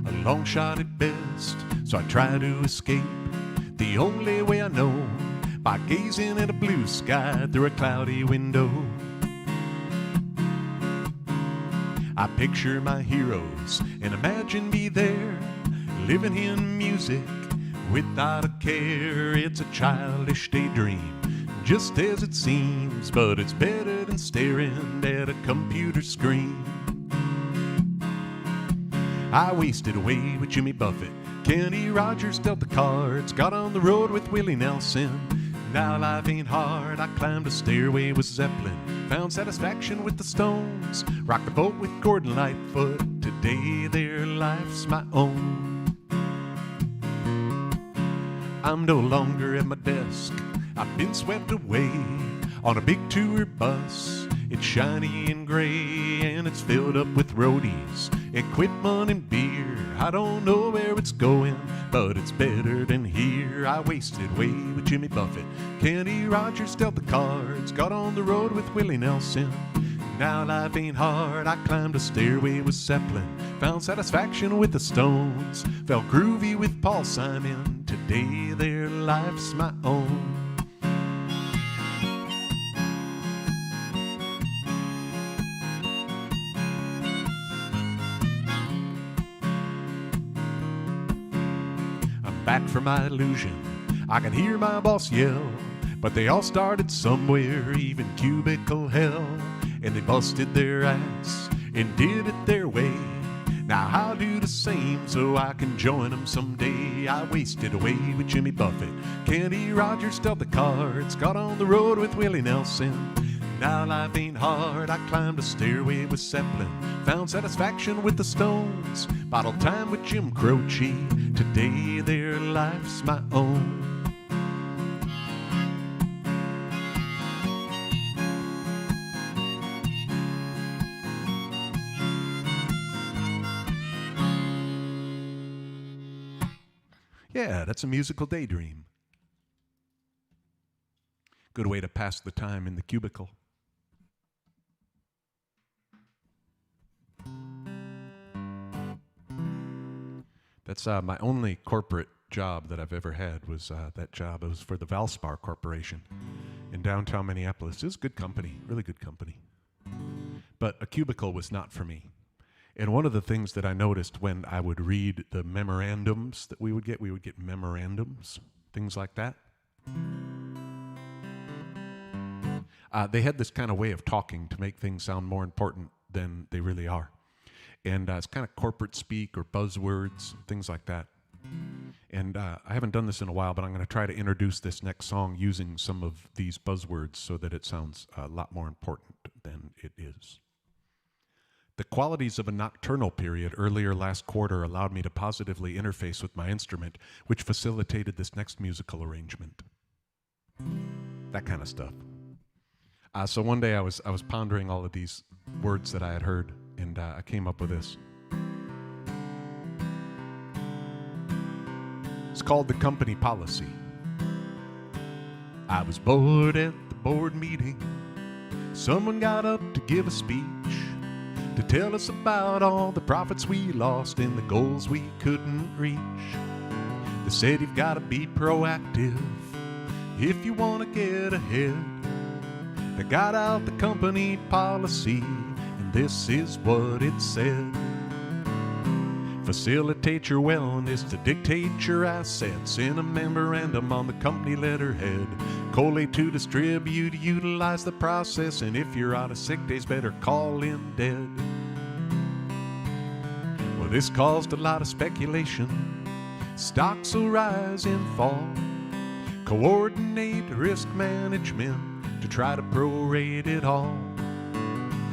a long shot at best. So I try to escape the only way I know, by gazing at a blue sky through a cloudy window. I picture my heroes and imagine me there, living in music without a care. It's a childish daydream, just as it seems, but it's better than staring at a computer screen. I wasted away with Jimmy Buffett, Kenny Rogers dealt the cards, got on the road with Willie Nelson. Now life ain't hard, I climbed a stairway with Zeppelin, found satisfaction with the Stones, rocked the boat with Gordon Lightfoot, today their life's my own. I'm no longer at my desk, I've been swept away. on a big tour bus. It's shiny and gray and it's filled up with roadies, equipment and beer. I don't know where it's going, but it's better than here. I wasted away with Jimmy Buffett. Kenny Rogers dealt the cards, got on the road with Willie Nelson. Now life ain't hard. I climbed a stairway with Zeppelin, found satisfaction with the Stones, felt groovy with Paul Simon. Today their life's my own. I'm back from my illusion. I can hear my boss yell, but they all started somewhere, even cubicle hell. And they busted their ass and did it their way. Now I'll do the same so I can join them someday. I wasted away with Jimmy Buffett. Kenny Rogers dealt the cards, got on the road with Willie Nelson. Now life ain't hard. I climbed a stairway with Zeppelin, found satisfaction with the Stones, bottled time with Jim Croce. Today their life's my own. Yeah, that's a musical daydream. Good way to pass the time in the cubicle. That's my only corporate job that I've ever had was that job. It was for the Valspar Corporation in downtown Minneapolis. It was good company, really good company. But a cubicle was not for me. And one of the things that I noticed when I would read the memorandums that we would get memorandums, things like that. They had this kind of way of talking to make things sound more important than they really are. And it's kind of corporate speak or buzzwords, things like that. And I haven't done this in a while, but I'm going to try to introduce this next song using some of these buzzwords so that it sounds a lot more important than it is. The qualities of a nocturnal period earlier last quarter allowed me to positively interface with my instrument, which facilitated this next musical arrangement. That kind of stuff. So one day I was pondering all of these words that I had heard, and I came up with this. It's called the company policy. I was bored at the board meeting. Someone got up to give a speech to tell us about all the profits we lost and the goals we couldn't reach. They said you've got to be proactive if you want to get ahead. They got out the company policy, and this is what it said. Facilitate your wellness to dictate your assets in a memorandum on the company letterhead. Collate to distribute, utilize the process, and if you're out of sick days, better call in dead. Well, this caused a lot of speculation. Stocks will rise and fall. Coordinate risk management to try to prorate it all.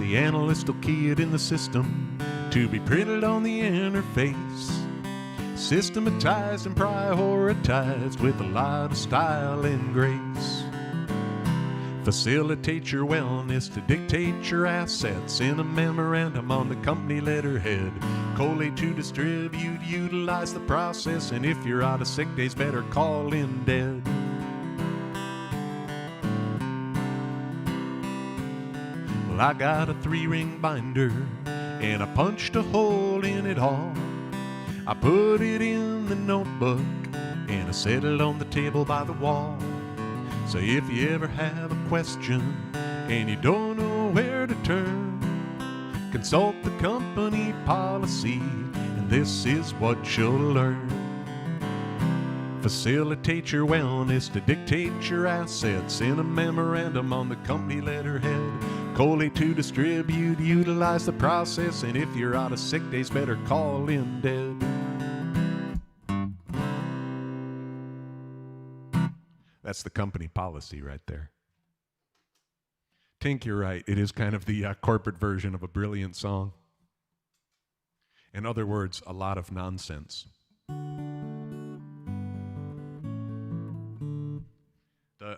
The analyst will key it in the system to be printed on the interface, systematized and prioritized with a lot of style and grace. Facilitate your wellness to dictate your assets in a memorandum on the company letterhead. Collate to distribute, utilize the process, and if you're out of sick days, better call in dead. Well, I got a 3-ring binder and I punched a hole in it all. I put it in the notebook and I set it on the table by the wall. So if you ever have a question and you don't know where to turn, consult the company policy and this is what you'll learn. Facilitate your wellness to dictate your assets in a memorandum on the company letterhead. Collate to distribute, utilize the process, and if you're out of sick days, better call in dead. That's the company policy right there. Tink, you're right. It is kind of the corporate version of a brilliant song. In other words, a lot of nonsense.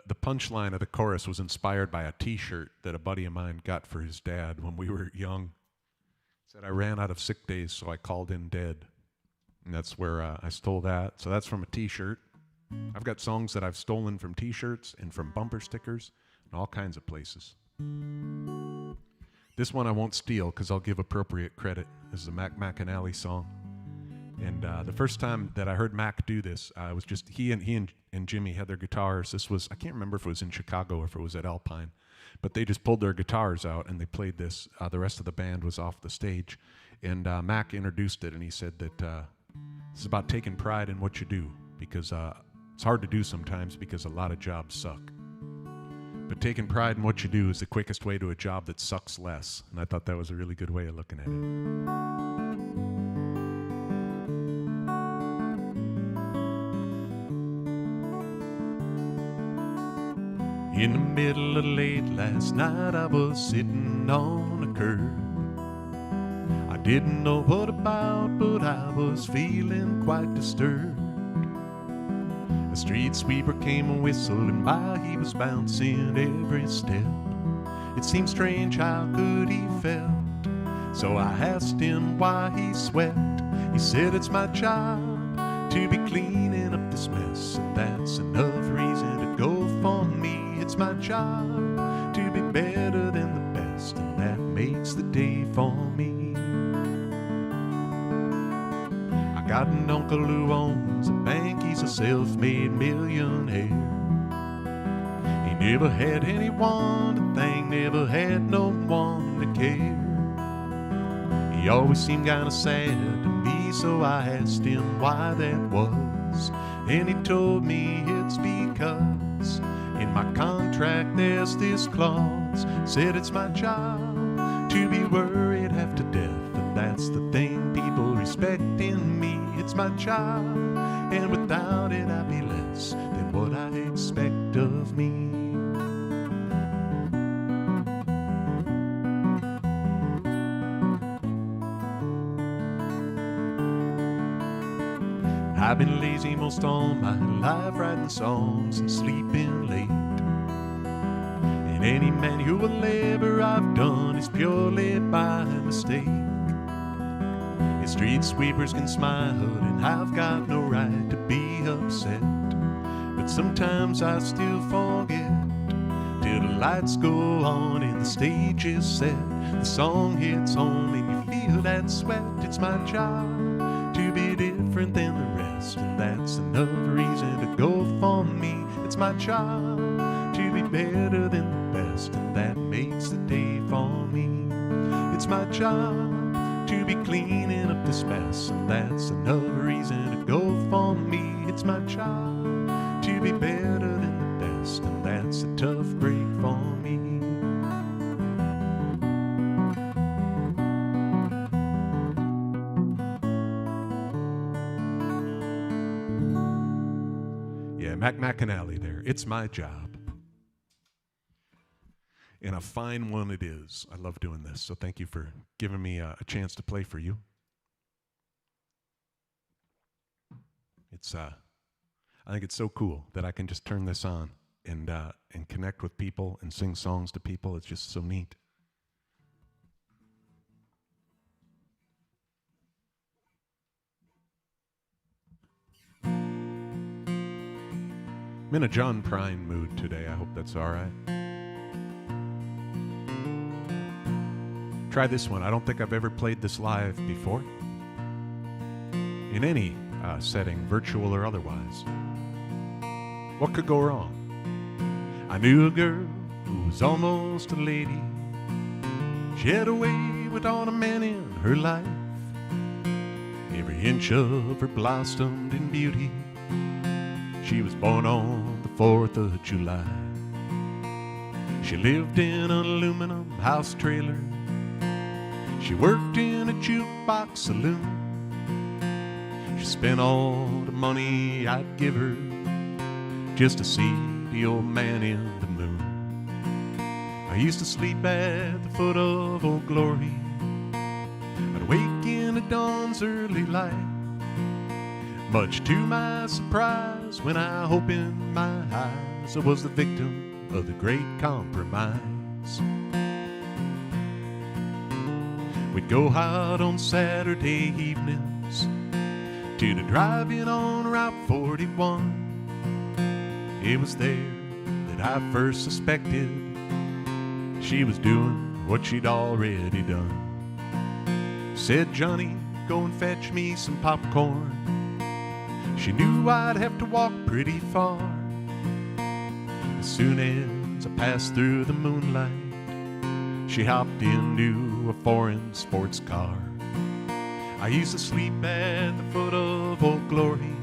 The punchline of the chorus was inspired by a T-shirt that a buddy of mine got for his dad when we were young. It said, "I ran out of sick days, so I called in dead." And that's where I stole that. So that's from a T-shirt. I've got songs that I've stolen from T-shirts and from bumper stickers and all kinds of places. This one I won't steal because I'll give appropriate credit. This is a Mac McAnally song. And the first time that I heard Mac do this, it was just he and Jimmy had their guitars. This was, I can't remember if it was in Chicago or if it was at Alpine, but they just pulled their guitars out and they played this. The rest of the band was off the stage. And Mac introduced it, and he said that this is about taking pride in what you do, because it's hard to do sometimes because a lot of jobs suck. But taking pride in what you do is the quickest way to a job that sucks less. And I thought that was a really good way of looking at it. In the middle of late last night, I was sitting on a curb. I didn't know what about, but I was feeling quite disturbed. A street sweeper came whistling by, he was bouncing every step. It seemed strange how good he felt, so I asked him why he swept. He said, "It's my job to be cleaning up this mess, and that's enough reason to go for me. It's my job to be better than the best, and that makes the day for me. I got an uncle who owns a bank, he's a self-made millionaire. He never had anyone to thank, never had no one to care. He always seemed kinda sad to me, so I asked him why that was. And he told me it's because in my contract there's this clause, said it's my job to be worried half to death, and that's the thing people respect in me. It's my job, and without it I'd be less than what I expect of me. I've been lazy most all my life, writing songs and sleeping late. And any man who will labor I've done is purely by mistake. And street sweepers can smile and I've got no right to be upset, but sometimes I still forget till the lights go on and the stage is set. The song hits home and you feel that sweat. It's my job to be different than the rest, and that's enough reason to go for me. It's my job to be better than the best, and that makes the day for me. It's my job to be cleaning up this mess, and that's enough reason to go for me. It's my job to be better than the best, and that's a tough break for me. Mac McAnally there. It's my job. And a fine one it is. I love doing this, so thank you for giving me a chance to play for you. It's I think it's so cool that I can just turn this on and connect with people and sing songs to people. It's just so neat. I'm in a John Prine mood today. I hope that's all right. Try this one. I don't think I've ever played this live before, in any setting, virtual or otherwise. What could go wrong? I knew a girl who was almost a lady. She had a way with all the men in her life. Every inch of her blossomed in beauty. She was born on the 4th of July. She lived in an aluminum house trailer. She worked in a jukebox saloon. She spent all the money I'd give her just to see the old man in the moon. I used to sleep at the foot of Old Glory. I'd wake in the dawn's early light. Much to my surprise, surprise when I opened my eyes. I was the victim of the great compromise. We'd go out on Saturday evenings to the drive-in on Route 41. It was there that I first suspected she was doing what she'd already done. Said, "Johnny, go and fetch me some popcorn." She knew I'd have to walk pretty far. As soon as I passed through the moonlight, she hopped into a foreign sports car. I used to sleep at the foot of Old Glory.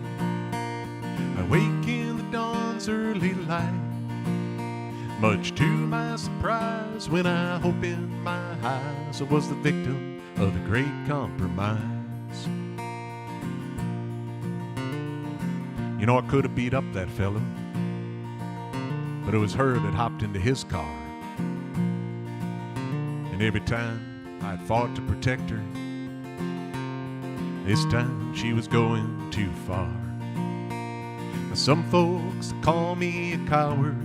I wake in the dawn's early light. Much to my surprise, when I opened my eyes, I was the victim of the great compromise. You know, I could have beat up that fella, but it was her that hopped into his car. And every time I'd fought to protect her, this time she was going too far. Now, some folks call me a coward,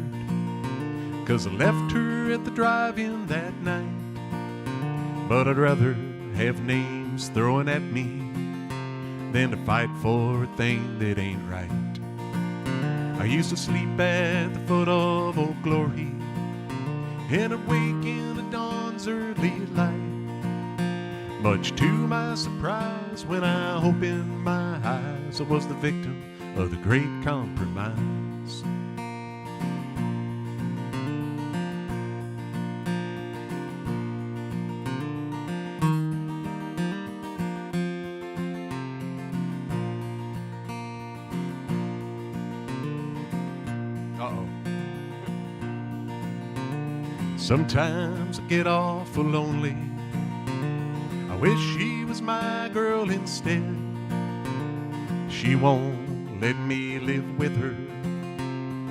'cause I left her at the drive-in that night. But I'd rather have names thrown at me than to fight for a thing that ain't right. I used to sleep at the foot of Old Glory, and I'd wake in the dawn's early light. Much to my surprise, when I opened my eyes, I was the victim of the great compromise. Sometimes I get awful lonely. I wish she was my girl instead. She won't let me live with her,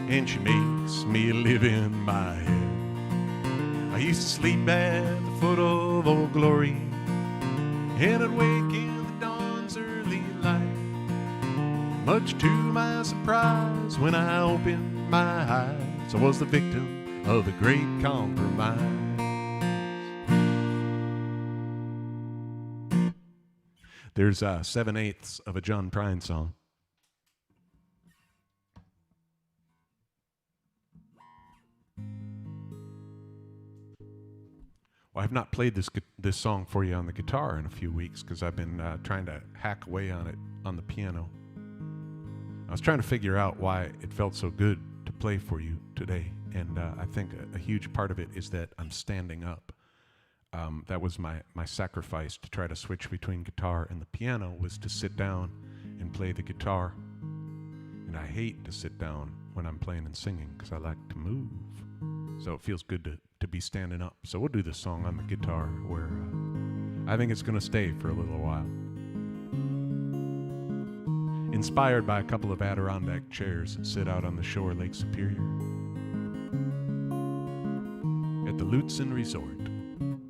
and she makes me live in my head. I used to sleep at the foot of Old Glory, and I'd wake in the dawn's early light. Much to my surprise, when I opened my eyes, I was the victim of the great compromise. There's 7/8 of a John Prine song. Well, I've not played this song for you on the guitar in a few weeks because I've been trying to hack away on it on the piano. I was trying to figure out why it felt so good to play for you today. And I think a huge part of it is that I'm standing up. That was my sacrifice to try to switch between guitar and the piano, was to sit down and play the guitar. And I hate to sit down when I'm playing and singing because I like to move. So it feels good to be standing up. So we'll do this song on the guitar where I think it's going to stay for a little while. Inspired by a couple of Adirondack chairs that sit out on the shore of Lake Superior at the Lutsen Resort.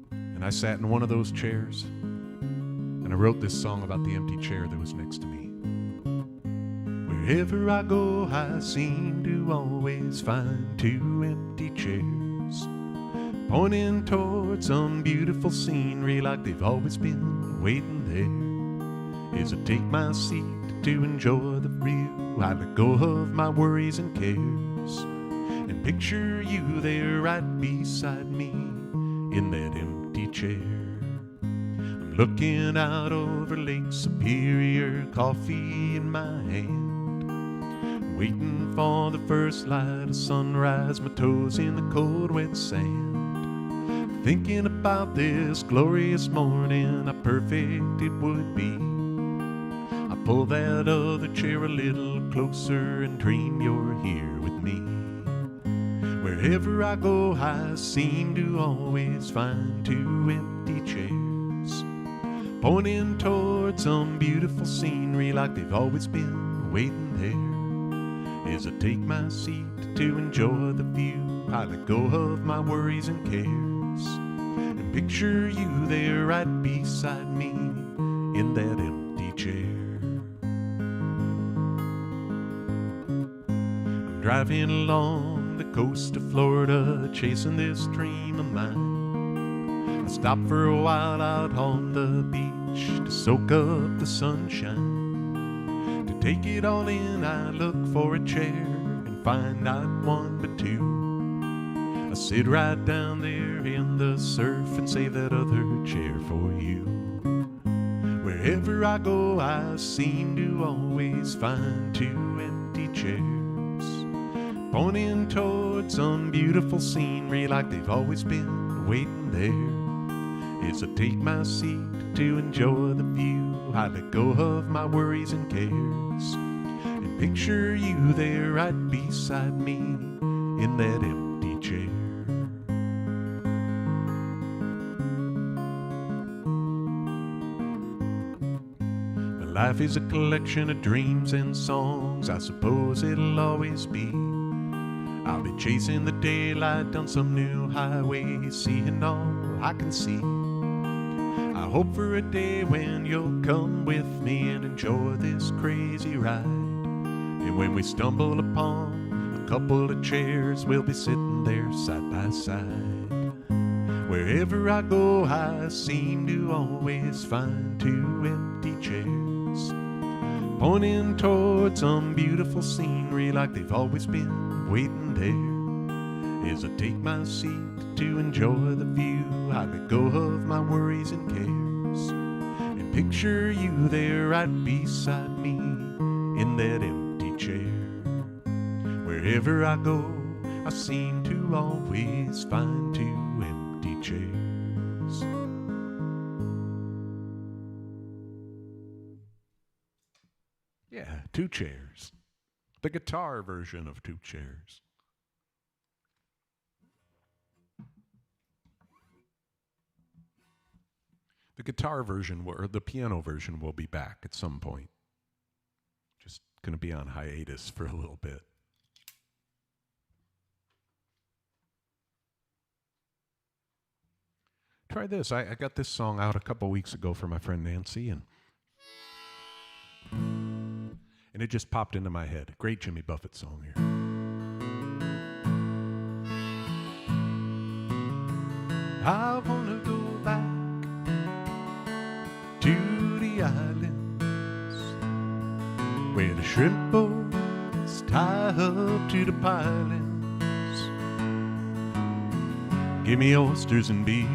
And I sat in one of those chairs, and I wrote this song about the empty chair that was next to me. Wherever I go, I seem to always find two empty chairs, pointing towards some beautiful scenery like they've always been waiting there. As I take my seat to enjoy the view, I let go of my worries and cares, and picture you there right beside me in that empty chair. I'm looking out over Lake Superior, coffee in my hand, waiting for the first light of sunrise, my toes in the cold wet sand, thinking about this glorious morning, how perfect it would be. I pull that other chair a little closer and dream you're here with me. Wherever I go, I seem to always find two empty chairs, pointing towards some beautiful scenery like they've always been waiting there. As I take my seat to enjoy the view, I let go of my worries and cares, and picture you there right beside me in that empty chair. driving along the coast of Florida, chasing this dream of mine. I stopped for a while out on the beach to soak up the sunshine. To take it all in, I look for a chair and find not one but two. I sit right down there in the surf and save that other chair for you. Wherever I go, I seem to always find two empty chairs, pointing towards some beautiful scenery like they've always been waiting there. As I take my seat to enjoy the view, I let go of my worries and cares and picture you there right beside me in that empty chair. Life is a collection of dreams and songs, I suppose it'll always be. I'll be chasing the daylight down some new highway, seeing all I can see. I hope for a day when you'll come with me and enjoy this crazy ride. And when we stumble upon a couple of chairs, we'll be sitting there side by side. Wherever I go, I seem to always find two empty chairs, pointing towards some beautiful scenery like they've always been waiting there. As I take my seat to enjoy the view, I let go of my worries and cares and picture you there right beside me in that empty chair. Wherever I go, I seem to always find two empty chairs. Yeah, two chairs. The guitar version of two chairs. The guitar version, or the piano version, will be back at some point. Just going to be on hiatus for a little bit. Try this. I got this song out a couple weeks ago for my friend Nancy, and it just popped into my head. Great Jimmy Buffett song here. I want to go back to the islands where the shrimp boats tie up to the pilings. Give me oysters and beer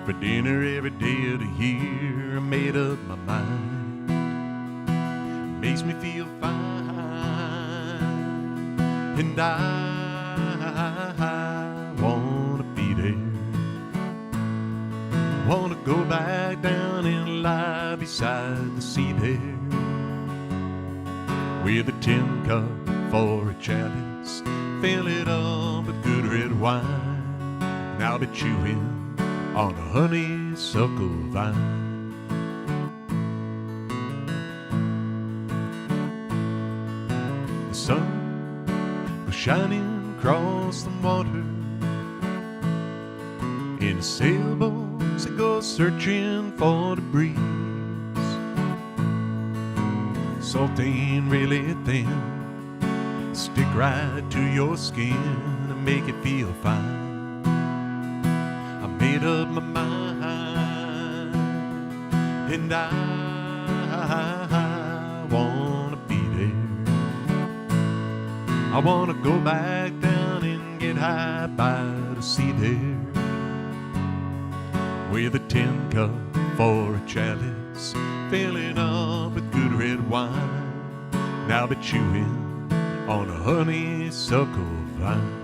for dinner every day of the year. I made up my mind. Makes me feel fine, and I wanna be there. Wanna go back down and lie beside the sea there, with a tin cup for a chalice, fill it up with good red wine, and I'll be chewing on a honeysuckle vine. The sun was shining across the water in a sailboat that goes searching for the breeze. Salt ain't really thin, stick right to your skin and make it feel fine. I made up my mind, and I wanna be there. I wanna go back down and get high by the sea there, with a tin cup for a chalice, filling up with good red wine. Now I'll be chewing on a honeysuckle vine.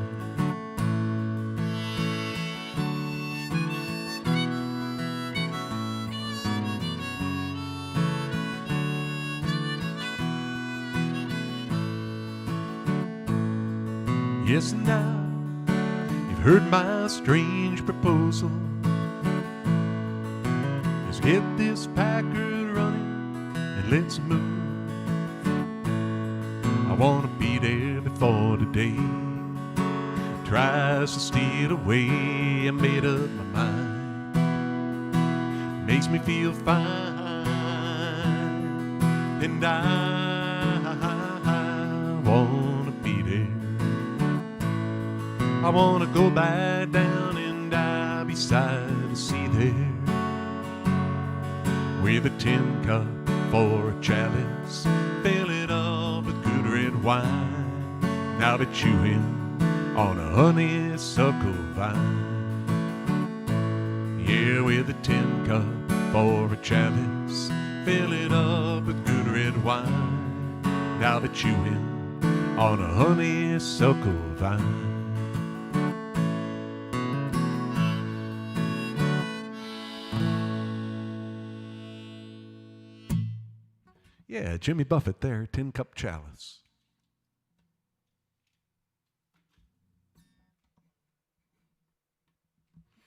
Yes, now you've heard my strange proposal. Let's get this Packard running and let's move. I wanna be there before the day tries to steal away. I made up my mind, makes me feel fine, and I wanna be there. I wanna go back down and die beside the sea there, with a tin cup for a chalice, fill it up with good red wine, now be chewing on a honeysuckle vine. Yeah, with a tin cup for a chalice, fill it up with good red wine, now be chewing on a honeysuckle vine. Yeah, Jimmy Buffett there, Tin Cup Chalice.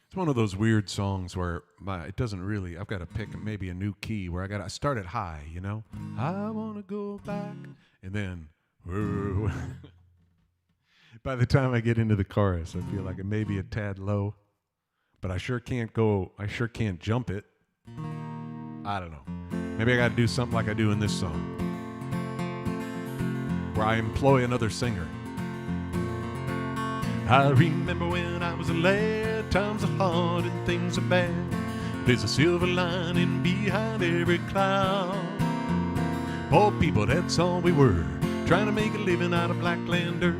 It's one of those weird songs where it doesn't really, I've got to pick maybe a new key where I start it high, you know? I want to go back, and then, whoa. By the time I get into the chorus, I feel like it may be a tad low, but I sure can't jump it. I don't know. Maybe I got to do something like I do in this song, where I employ another singer. I remember when I was a lad, times are hard and things are bad. There's a silver lining behind every cloud. Poor people, that's all we were, trying to make a living out of Blacklander.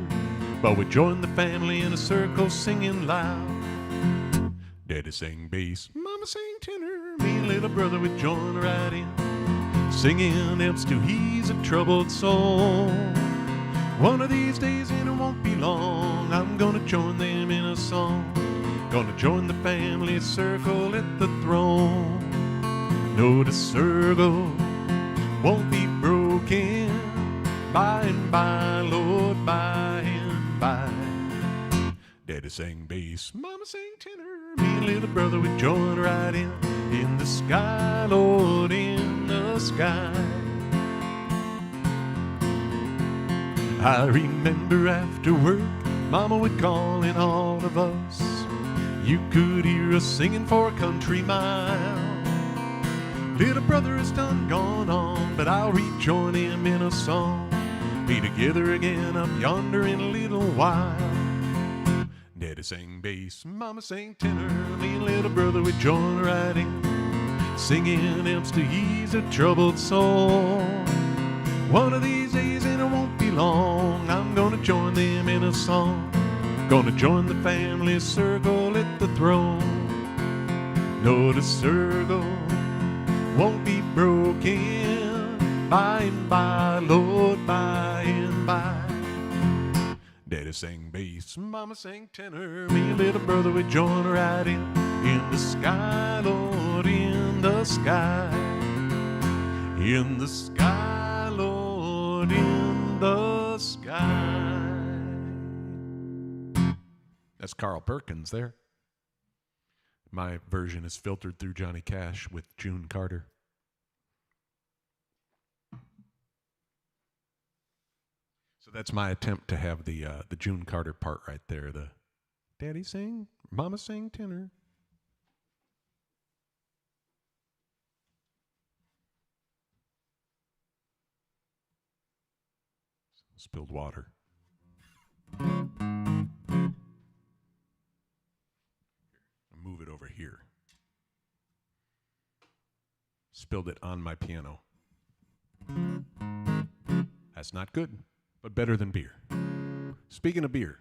But we joined the family in a circle singing loud. Daddy sang bass, Mama sang tenor, me and little brother would join right in, singing helps to ease a troubled soul. One of these days, and it won't be long, I'm gonna join them in a song, gonna join the family circle at the throne. No, the circle won't be broken, by and by, Lord, by and by. Daddy sang bass, Mama sang tenor, me and little brother would join right in the sky, Lord, in the sky. I remember after work, Mama would call in all of us. You could hear us singing for a country mile. Little brother is done gone on, but I'll rejoin him in a song. Be together again up yonder in a little while. Daddy sang bass, Mama sang tenor, me and little brother would join right in, singing hymns to ease a troubled soul. One of these days, and it won't be long, I'm gonna join them in a song, gonna join the family circle at the throne. No, the circle won't be broken, by and by, Lord, by and by. Daddy sang bass, Mama sang tenor, me and little brother would join right in the sky, Lord, in the sky. In the sky, Lord, in the sky. That's Carl Perkins there. My version is filtered through Johnny Cash with June Carter. So that's my attempt to have the June Carter part right there. The Daddy sing, Mama sing tenor. Spilled water. Move it over here. Spilled it on my piano. That's not good, but better than beer. Speaking of beer,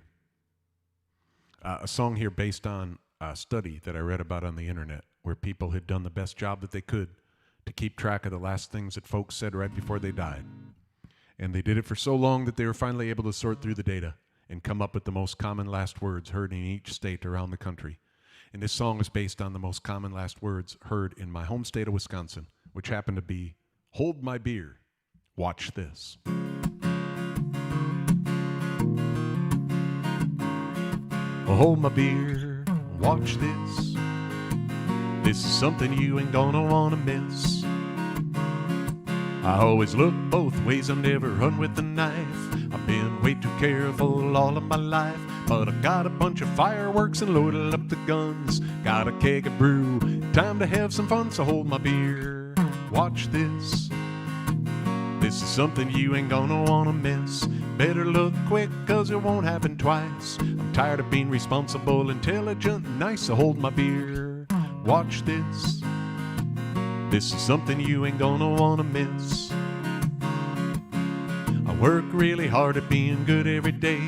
a song here based on a study that I read about on the internet where people had done the best job that they could to keep track of the last things that folks said right before they died. And they did it for so long that they were finally able to sort through the data and come up with the most common last words heard in each state around the country. And this song is based on the most common last words heard in my home state of Wisconsin, which happened to be, "Hold my beer, watch this." Hold my beer, watch this. This is something you ain't gonna wanna miss. I always look both ways, I never run with a knife. I've been way too careful all of my life, but I've got a bunch of fireworks and loaded up the guns. Got a keg of brew, time to have some fun, so hold my beer, watch this. This is something you ain't gonna wanna miss. Better look quick, 'cause it won't happen twice. I'm tired of being responsible, intelligent, and nice. So hold my beer, watch this. This is something you ain't gonna wanna miss. I work really hard at being good every day.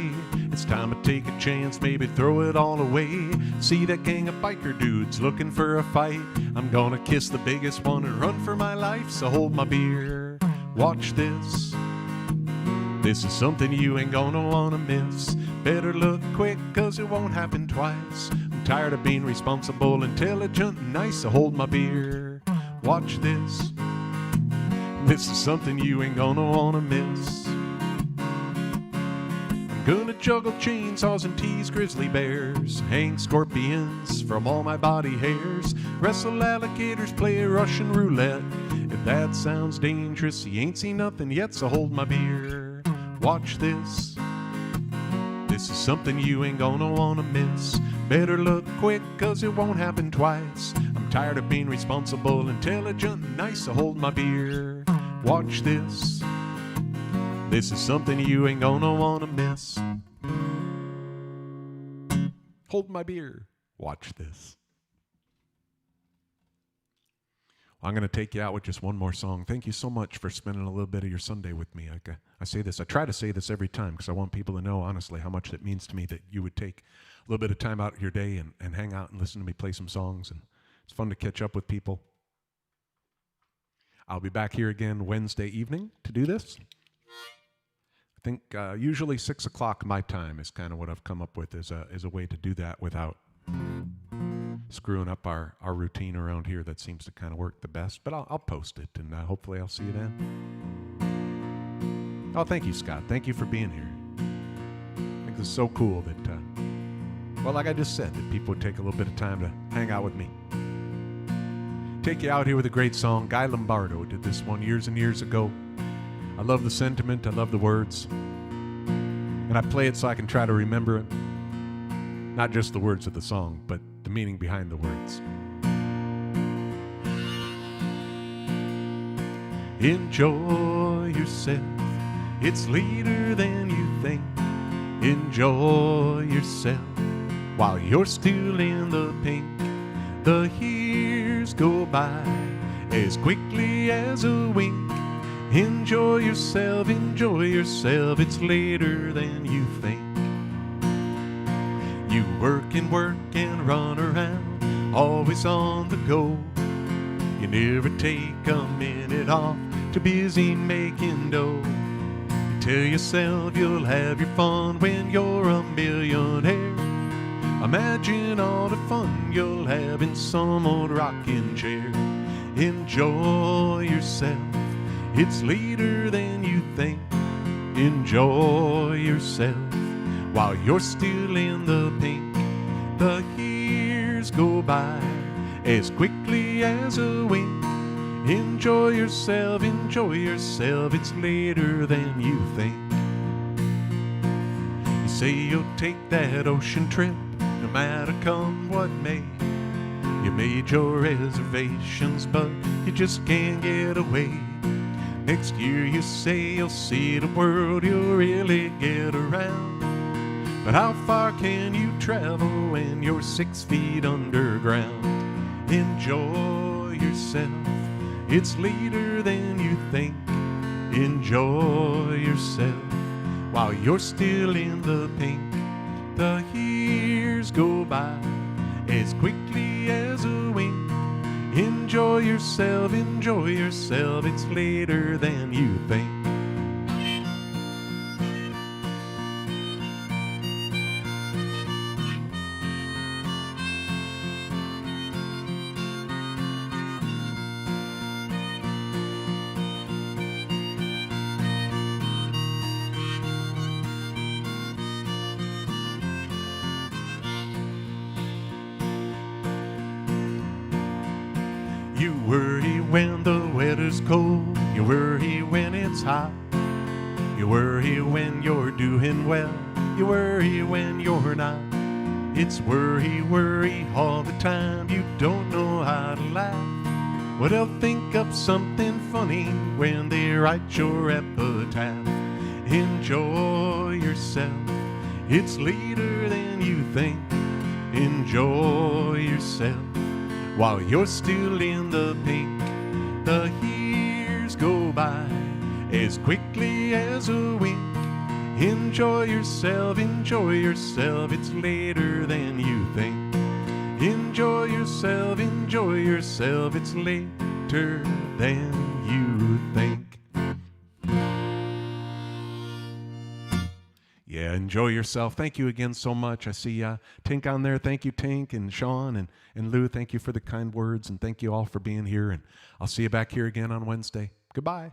It's time to take a chance, maybe throw it all away. See that gang of biker dudes looking for a fight. I'm gonna kiss the biggest one and run for my life. So hold my beer, watch this. This is something you ain't gonna wanna miss. Better look quick, 'cause it won't happen twice. I'm tired of being responsible, intelligent, and nice. So hold my beer, watch this. This is something you ain't gonna wanna miss. I'm gonna juggle chainsaws and tease grizzly bears, hang scorpions from all my body hairs, wrestle alligators, play Russian roulette. If that sounds dangerous, you ain't seen nothing yet. So hold my beer, watch this. This is something you ain't gonna wanna miss. Better look quick, 'cause it won't happen twice. I'm tired of being responsible, intelligent, and nice. So hold my beer, watch this. This is something you ain't gonna wanna miss. Hold my beer, watch this. I'm going to take you out with just one more song. Thank you so much for spending a little bit of your Sunday with me. I say this, I try to say this every time, because I want people to know honestly how much it means to me that you would take a little bit of time out of your day and hang out and listen to me play some songs. And it's fun to catch up with people. I'll be back here again Wednesday evening to do this. I think usually 6 o'clock my time is kind of what I've come up with as a way to do that without screwing up our routine around here. That seems to kind of work the best. But I'll post it, and hopefully I'll see you then. Oh, thank you, Scott. Thank you for being here. I think this is so cool that, well, like I just said, that people would take a little bit of time to hang out with me. Take you out here with a great song. Guy Lombardo did this one years and years ago. I love the sentiment. I love the words. And I play it so I can try to remember it. Not just the words of the song, but the meaning behind the words. Enjoy yourself. It's later than you think. Enjoy yourself while you're still in the pink. The years go by as quickly as a wink. Enjoy yourself, enjoy yourself. It's later than you think. You work and run around, always on the go. You never take a minute off, too busy making dough. You tell yourself you'll have your fun when you're a millionaire. Imagine all the fun you'll have in some old rocking chair. Enjoy yourself, it's later than you think. Enjoy yourself while you're still in the pink. The years go by as quickly as a wink. Enjoy yourself, it's later than you think. You say you'll take that ocean trip, no matter come what may. You made your reservations, but you just can't get away. Next year you say you'll see the world, you'll really get around. But how far can you travel when you're 6 feet underground? Enjoy yourself, it's later than you think. Enjoy yourself while you're still in the pink. The years go by as quickly as a wink. Enjoy yourself, it's later than you think. You worry when the weather's cold, you worry when it's hot. You worry when you're doing well, you worry when you're not. It's worry, worry all the time, you don't know how to laugh. Well, they'll think up something funny when they write your epitaph. Enjoy yourself, it's later than you think. Enjoy yourself while you're still in the pink. The years go by as quickly as a wink. Enjoy yourself, it's later than you think. Enjoy yourself, it's later than you think. Yeah, enjoy yourself. Thank you again so much. I see Tink on there. Thank you, Tink, and Sean and Lou. Thank you for the kind words, and thank you all for being here. And I'll see you back here again on Wednesday. Goodbye.